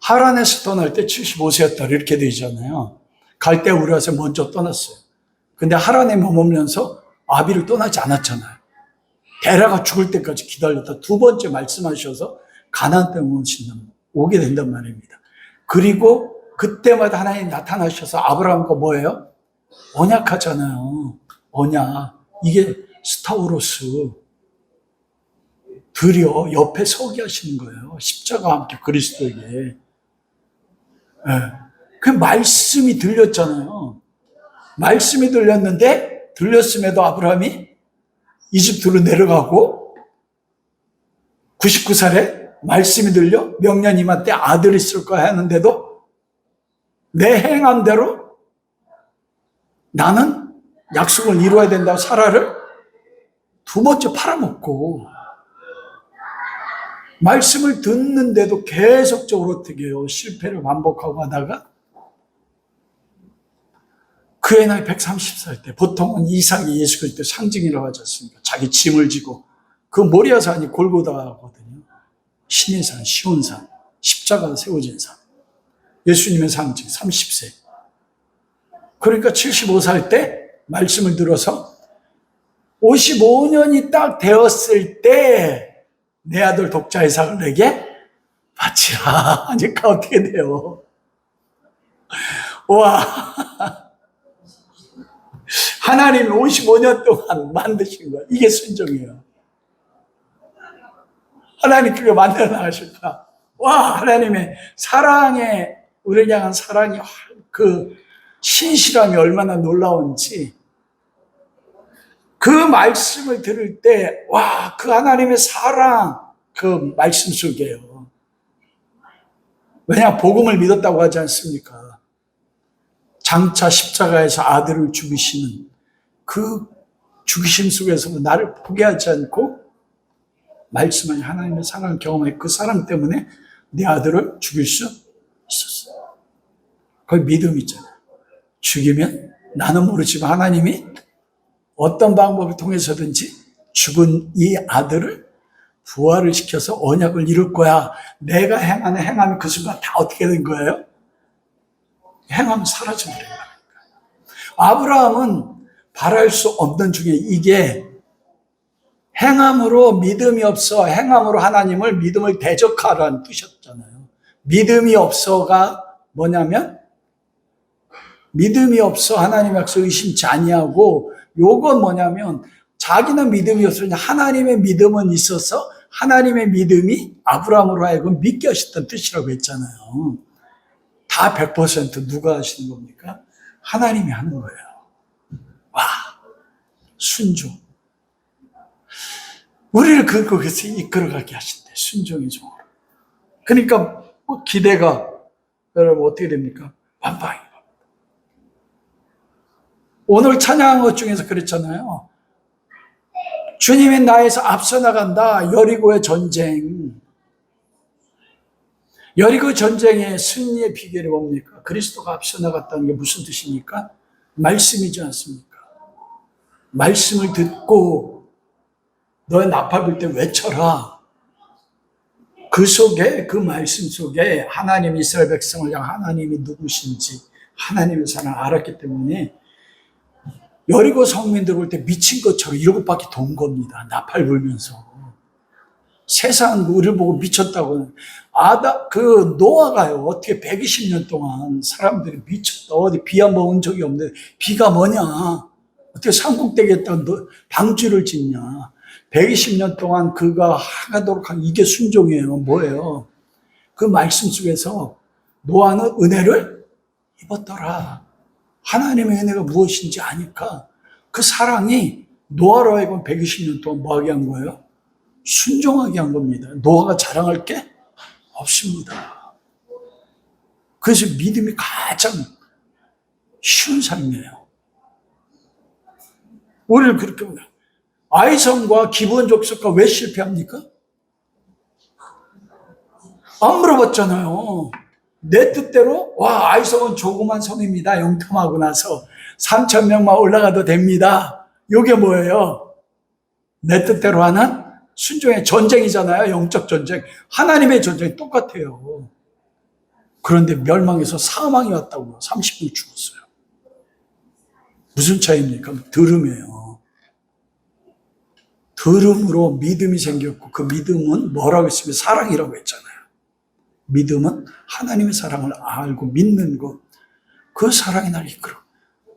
하란에서 떠날 때 75세였다 이렇게 되잖아요. 갈대아 우르에서 먼저 떠났어요. 근데 하란에 머물면서 아비를 떠나지 않았잖아요. 데라가 죽을 때까지 기다렸다 두 번째 말씀하셔서 가나안 땅에 오게 된단 말입니다. 그리고 그때마다 하나님 나타나셔서 아브라함과 뭐예요? 언약하잖아요. 언약. 이게 스타우로스. 드려 옆에 서게 하시는 거예요. 십자가와 함께 그리스도에게. 네. 그 말씀이 들렸잖아요. 말씀이 들렸는데 들렸음에도 아브라함이 이집트로 내려가고 99살에 말씀이 들려 명령님한테 아들이 있을 거야 하는데도 내 행함대로 나는 약속을 이루어야 된다고 사라를 두 번째 팔아먹고 말씀을 듣는데도 계속적으로 어떻게 해요? 실패를 반복하고 하다가 그의 나이 130살 때 보통은 이삭이 예수 그리스도의 상징이라고 하지 않습니까? 자기 짐을 지고 그 모리아산이 골고다거든요. 신의 산, 시온산, 십자가가 세워진 산. 예수님의 상징 30세. 그러니까 75살 때 말씀을 들어서 55년이 딱 되었을 때 내 아들 독자 이삭을 내게 바치라 하니까 어떻게 돼요? 와, 하나님이 55년 동안 만드신 거야. 이게 순종이에요. 하나님 그게 만들어 나가실까? 와, 하나님의 사랑에 우리를 향한 사랑이 그 신실함이 얼마나 놀라운지 그 말씀을 들을 때, 와, 그 하나님의 사랑, 그 말씀 속에요. 왜냐, 복음을 믿었다고 하지 않습니까? 장차 십자가에서 아들을 죽이시는 그 죽이심 속에서 나를 포기하지 않고 말씀을 하나님의 사랑을 경험해 그 사랑 때문에 내 아들을 죽일 수 있었어요. 거기 믿음 있잖아요. 죽이면 나는 모르지만 하나님이 어떤 방법을 통해서든지 죽은 이 아들을 부활을 시켜서 언약을 이룰 거야. 내가 행하는 행함이 그 순간 다 어떻게 된 거예요? 행함이 사라져버린 거예요. 아브라함은 바랄 수 없는 중에 이게 행함으로 믿음이 없어 행함으로 하나님을 믿음을 대적하라는 뜻이었잖아요. 믿음이 없어가 뭐냐면 믿음이 없어 하나님 약속 의심치 아니하고 요건 뭐냐면 자기는 믿음이 없으니 하나님의 믿음은 있어서 하나님의 믿음이 아브라함으로 하여금 믿게 하셨던 뜻이라고 했잖아요. 다 100% 누가 하시는 겁니까? 하나님이 하는 거예요. 와, 순종. 우리를 그곳에서 이끌어가게 하신대. 순종의 종으로. 그러니까 기대가 여러분 어떻게 됩니까? 완방인 겁니다. 오늘 찬양한 것 중에서 그랬잖아요. 주님이 나에서 앞서 나간다. 여리고의 전쟁. 여리고 전쟁의 승리의 비결이 뭡니까? 그리스도가 앞서 나갔다는 게 무슨 뜻입니까? 말씀이지 않습니까? 말씀을 듣고 너의 나팔 불 때 외쳐라. 그 속에 그 말씀 속에 하나님 이스라엘 백성을 향한 하나님이 누구신지 하나님의 사랑을 알았기 때문에 여리고 성민들 올 때 미친 것처럼 일곱 바퀴 돈 겁니다. 나팔 불면서. 세상 우리를 보고 미쳤다고. 노아가요. 어떻게 120년 동안 사람들이 미쳤다. 어디 비 한 번 온 적이 없는데 비가 뭐냐. 어떻게 삼국되겠다고 방주를 짓냐. 120년 동안 그가 하가도록 한 이게 순종이에요. 뭐예요? 그 말씀 속에서 노아는 은혜를 입었더라. 하나님의 은혜가 무엇인지 아니까 그 사랑이 노아로 하여금 120년 동안 뭐하게 한 거예요? 순종하게 한 겁니다. 노아가 자랑할 게 없습니다. 그래서 믿음이 가장 쉬운 삶이에요. 우리를 그렇게 보냐. 아이성과 기브온 족속과 왜 실패합니까? 안 물어봤잖아요. 내 뜻대로 아이성은 조그만 성입니다. 영통하고 나서 3,000명만 올라가도 됩니다. 이게 뭐예요? 내 뜻대로 하는 순종의 전쟁이잖아요. 영적 전쟁. 하나님의 전쟁이 똑같아요. 그런데 멸망해서 사망이 왔다고요. 30분 죽었어요. 무슨 차이입니까? 들음이에요. 들음으로 믿음이 생겼고 그 믿음은 뭐라고 했으면 사랑이라고 했잖아요. 믿음은 하나님의 사랑을 알고 믿는 것. 그 사랑이 날 이끌어.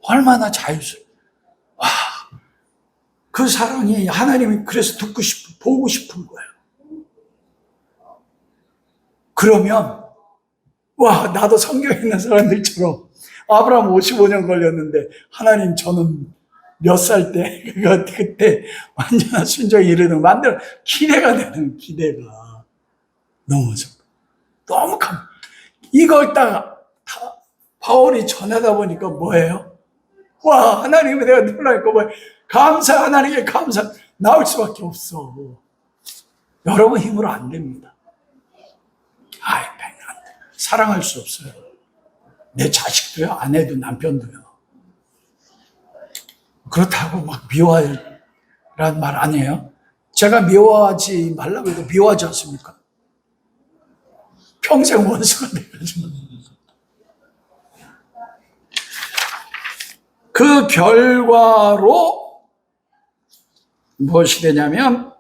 얼마나 자유스러워. 그 사랑이 하나님이 그래서 듣고 싶고 보고 싶은 거예요. 그러면 나도 성경에 있는 사람들처럼 아브라함 55년 걸렸는데 하나님 저는 몇 살 때 그때 완전한 순종이 이르는 만들어 기대가 되는 기대가 너무 좋아. 너무 이걸 딱 바울이 전하다 보니까 뭐예요? 하나님이 내가 놀랄 거 뭐예요? 하나님께 감사 나올 수밖에 없어. 여러분 힘으로 안 됩니다. 안 돼. 사랑할 수 없어요. 내 자식도요, 아내도 남편도요. 그렇다고 막 미워하란 말 아니에요? 제가 미워하지 말라고 해도 미워하지 않습니까? 평생 원수가 돼가지고. 그 결과로 무엇이 되냐면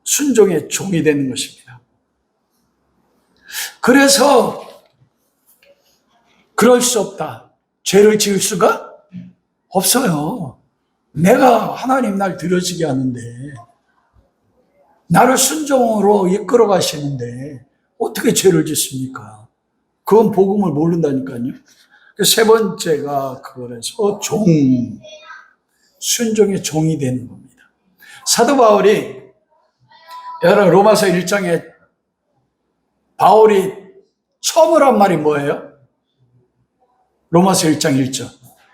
순종의 종이 되는 것입니다. 그래서 그럴 수 없다. 죄를 지을 수가 없어요. 내가 하나님 날 들여지게 하는데 나를 순종으로 이끌어 가시는데 어떻게 죄를 짓습니까? 그건 복음을 모른다니까요. 세 번째가 그거라서 순종의 종이 되는 겁니다. 사도 바울이 여러분 로마서 1장에 바울이 처음으로 한 말이 뭐예요? 로마서 1장 1절.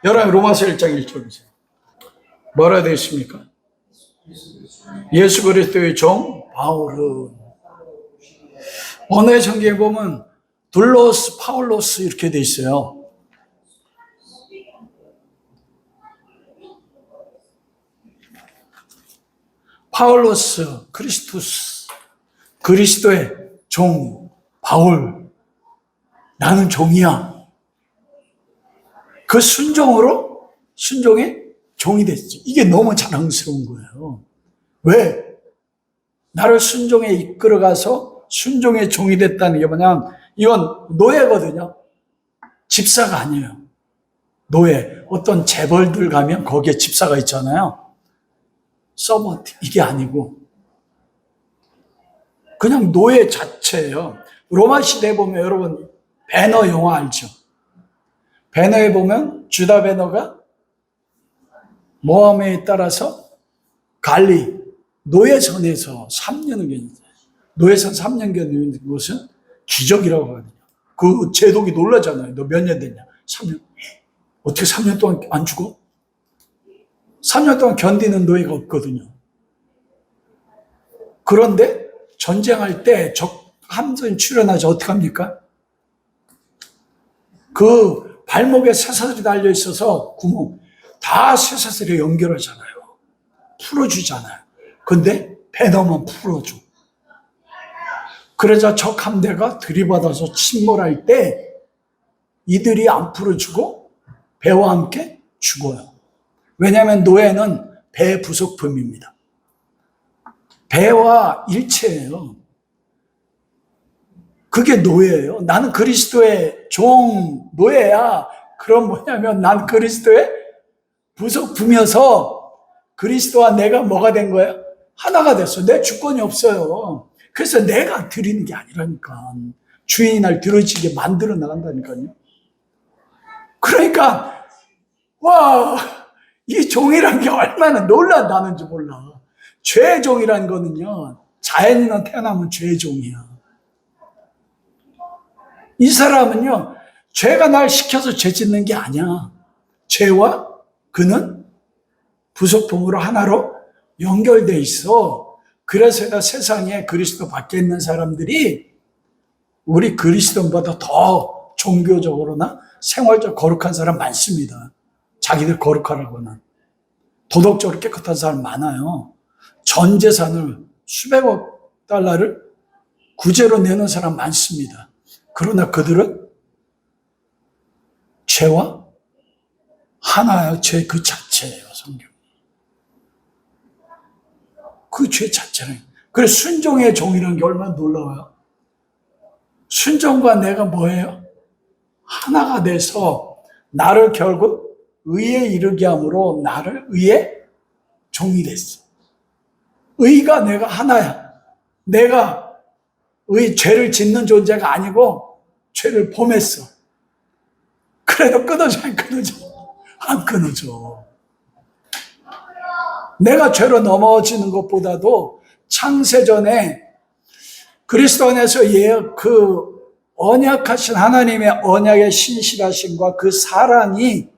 여러분 로마서 1장 1절 보세요. 뭐라 되어 있습니까? 예수 그리스도의 종 바울은 어느 성경에 보면 둘로스 파울로스 이렇게 되어 있어요. 파울로스, 크리스토스, 그리스도의 종, 바울. 나는 종이야. 그 순종의 종이 됐지. 이게 너무 자랑스러운 거예요. 왜? 나를 순종에 이끌어가서 순종의 종이 됐다는 게 뭐냐면 이건 노예거든요. 집사가 아니에요. 노예. 어떤 재벌들 가면 거기에 집사가 있잖아요. 서번트 이게 아니고 그냥 노예 자체예요. 로마 시대에 보면 여러분 배너 영화 알죠? 배너에 보면 주다 배너가 모함에 따라서 갈리 노예선에서 3년을 견디죠. 노예선 3년 견디는 것은 기적이라고 하거든요. 그 제독이 놀라잖아요. 너 몇 년 됐냐? 3년. 어떻게 3년 동안 안 죽어? 3년 동안 견디는 노예가 없거든요. 그런데 전쟁할 때 적 함선이 출현하죠. 어떻게 합니까? 그 발목에 쇠사슬이 달려 있어서 구멍 다 쇠사슬에 연결하잖아요. 풀어주잖아요. 근데 배너만 풀어줘. 그러자 적 함대가 들이받아서 침몰할 때 이들이 안 풀어주고 배와 함께 죽어요. 왜냐하면 노예는 배 부속품입니다. 배와 일체예요. 그게 노예예요. 나는 그리스도의 종, 노예야. 그럼 뭐냐면 난 그리스도의 부속품이어서 그리스도와 내가 뭐가 된 거예요? 하나가 됐어. 내 주권이 없어요. 그래서 내가 드리는 게 아니라니까. 주인이 날 들어지게 만들어 나간다니까요. 그러니까 와, 이 종이란 게 얼마나 놀라다는지 몰라. 죄의 종이라는 거는요, 자연인은 태어나면 죄의 종이야. 이 사람은요, 죄가 날 시켜서 죄 짓는 게 아니야. 죄와 그는 부속품으로 하나로 연결돼 있어. 그래서 세상에 그리스도 밖에 있는 사람들이 우리 그리스도보다 더 종교적으로나 생활적 거룩한 사람 많습니다. 자기들 거룩하라고는. 도덕적으로 깨끗한 사람 많아요. 전 재산을 수백억 달러를 구제로 내는 사람 많습니다. 그러나 그들은 죄와 하나야. 죄 그 자체예요. 성경. 그 죄 자체는. 그래서 순종의 종이라는 게 얼마나 놀라워요. 순종과 내가 뭐예요? 하나가 돼서 나를 결국 의에 이르게 함으로 나를 의의 종이 됐어. 의가 내가 하나야. 내가 죄를 짓는 존재가 아니고 죄를 범했어. 그래도 끊어져 안 끊어져? 안 끊어져. 내가 죄로 넘어지는 것보다도 창세전에 그리스도 안에서 그 언약하신 하나님의 언약의 신실하심과 그 사랑이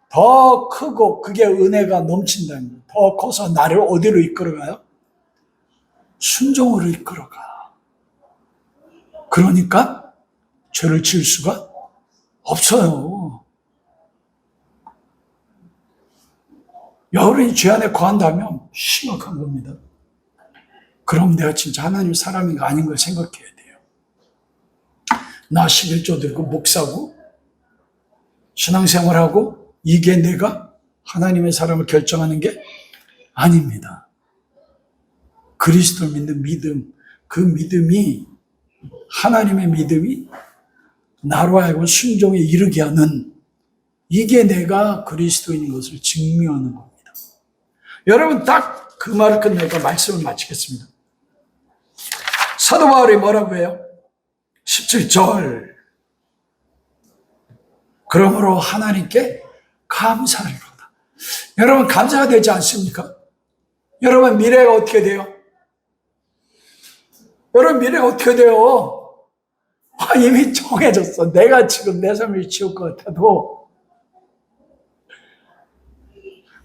더 크고 그게 은혜가 넘친다는 거예요. 더 커서 나를 어디로 이끌어가요? 순종으로 이끌어가. 그러니까 죄를 지을 수가 없어요. 여러분이 죄 안에 거한다면 심각한 겁니다. 그럼 내가 진짜 하나님 사람인가 아닌 걸 생각해야 돼요. 나 11조 들고 목사고 신앙생활하고 이게 내가 하나님의 사람을 결정하는 게 아닙니다. 그리스도를 믿는 믿음, 그 믿음이 하나님의 믿음이 나로 하여금 순종에 이르게 하는 이게 내가 그리스도인인 것을 증명하는 겁니다. 여러분 딱 그 말을 끝내고 말씀을 마치겠습니다. 사도 바울이 뭐라고 해요? 17절 그러므로 하나님께 감사하리로다. 여러분 감사가 되지 않습니까? 여러분 미래가 어떻게 돼요? 여러분 미래가 어떻게 돼요? 이미 정해졌어. 내가 지금 내 삶을 지을 것 같아도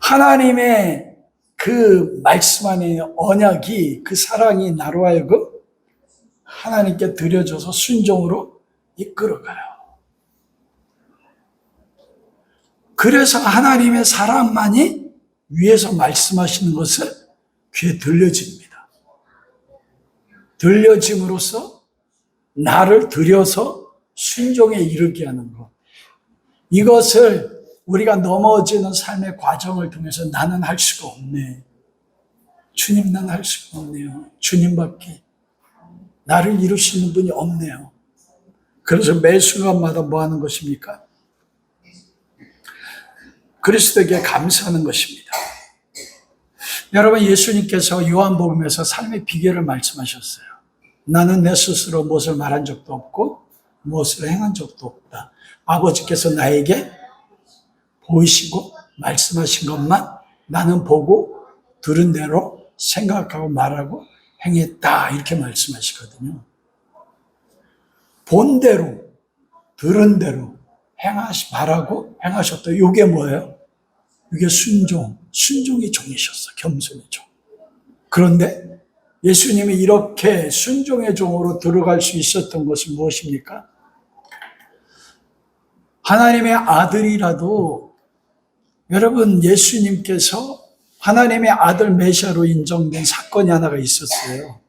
하나님의 그 말씀 안에 언약이 그 사랑이 나로 하여금 하나님께 드려져서 순종으로 이끌어가요. 그래서 하나님의 사랑만이 위에서 말씀하시는 것을 귀에 들려집니다. 들려짐으로써 나를 들여서 순종에 이르게 하는 것. 이것을 우리가 넘어지는 삶의 과정을 통해서 나는 할 수가 없네. 주님 나는 할 수가 없네요. 주님밖에 나를 이루시는 분이 없네요. 그래서 매 순간마다 뭐 하는 것입니까? 그리스도에게 감사하는 것입니다. 여러분 예수님께서 요한복음에서 삶의 비결을 말씀하셨어요. 나는 내 스스로 무엇을 말한 적도 없고 무엇을 행한 적도 없다. 아버지께서 나에게 보이시고 말씀하신 것만 나는 보고 들은 대로 생각하고 말하고 행했다. 이렇게 말씀하시거든요. 본 대로 들은 대로 말하고 행하셨다. 이게 뭐예요? 이게 순종이 종이셨어. 겸손의 종. 그런데 예수님이 이렇게 순종의 종으로 들어갈 수 있었던 것은 무엇입니까? 하나님의 아들이라도 여러분 예수님께서 하나님의 아들 메시아로 인정된 사건이 하나가 있었어요.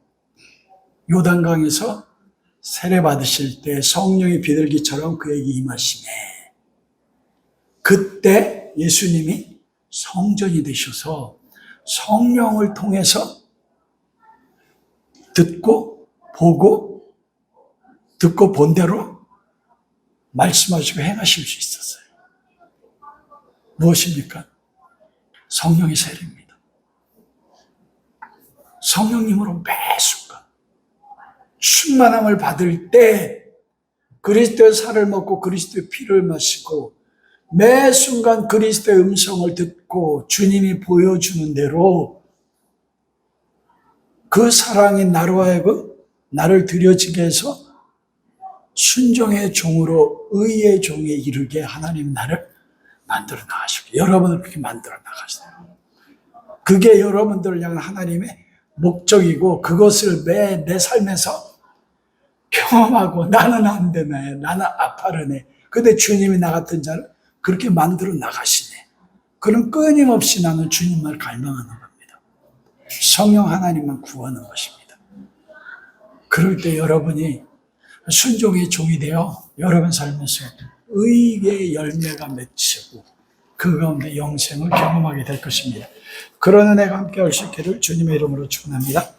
요단강에서 세례 받으실 때 성령이 비둘기처럼 그에게 임하시네. 그때 예수님이 성전이 되셔서 성령을 통해서 듣고 본 대로 말씀하시고 행하실 수 있었어요. 무엇입니까? 성령의 세례입니다. 성령님으로 매 순간 충만함을 받을 때 그리스도의 살을 먹고 그리스도의 피를 마시고 매 순간 그리스도의 음성을 듣고 주님이 보여주는 대로 그 사랑이 나로 하여금 나를 드려지게 해서 순종의 종으로 의의 종에 이르게 하나님 나를 만들어 나가시고 여러분을 그렇게 만들어 나가시네요. 그게 여러분들을 향한 하나님의 목적이고 그것을 내 삶에서 경험하고 나는 안 되네, 나는 아파르네. 근데 주님이 나 같은 자를 그렇게 만들어 나가시네. 그럼 끊임없이 나는 주님만 갈망하는 겁니다. 성령 하나님만 구하는 것입니다. 그럴 때 여러분이 순종의 종이 되어 여러분 삶에서 의의 열매가 맺히고 그 가운데 영생을 경험하게 될 것입니다. 그런 은혜가 함께 할 수 있기를 주님의 이름으로 축원합니다.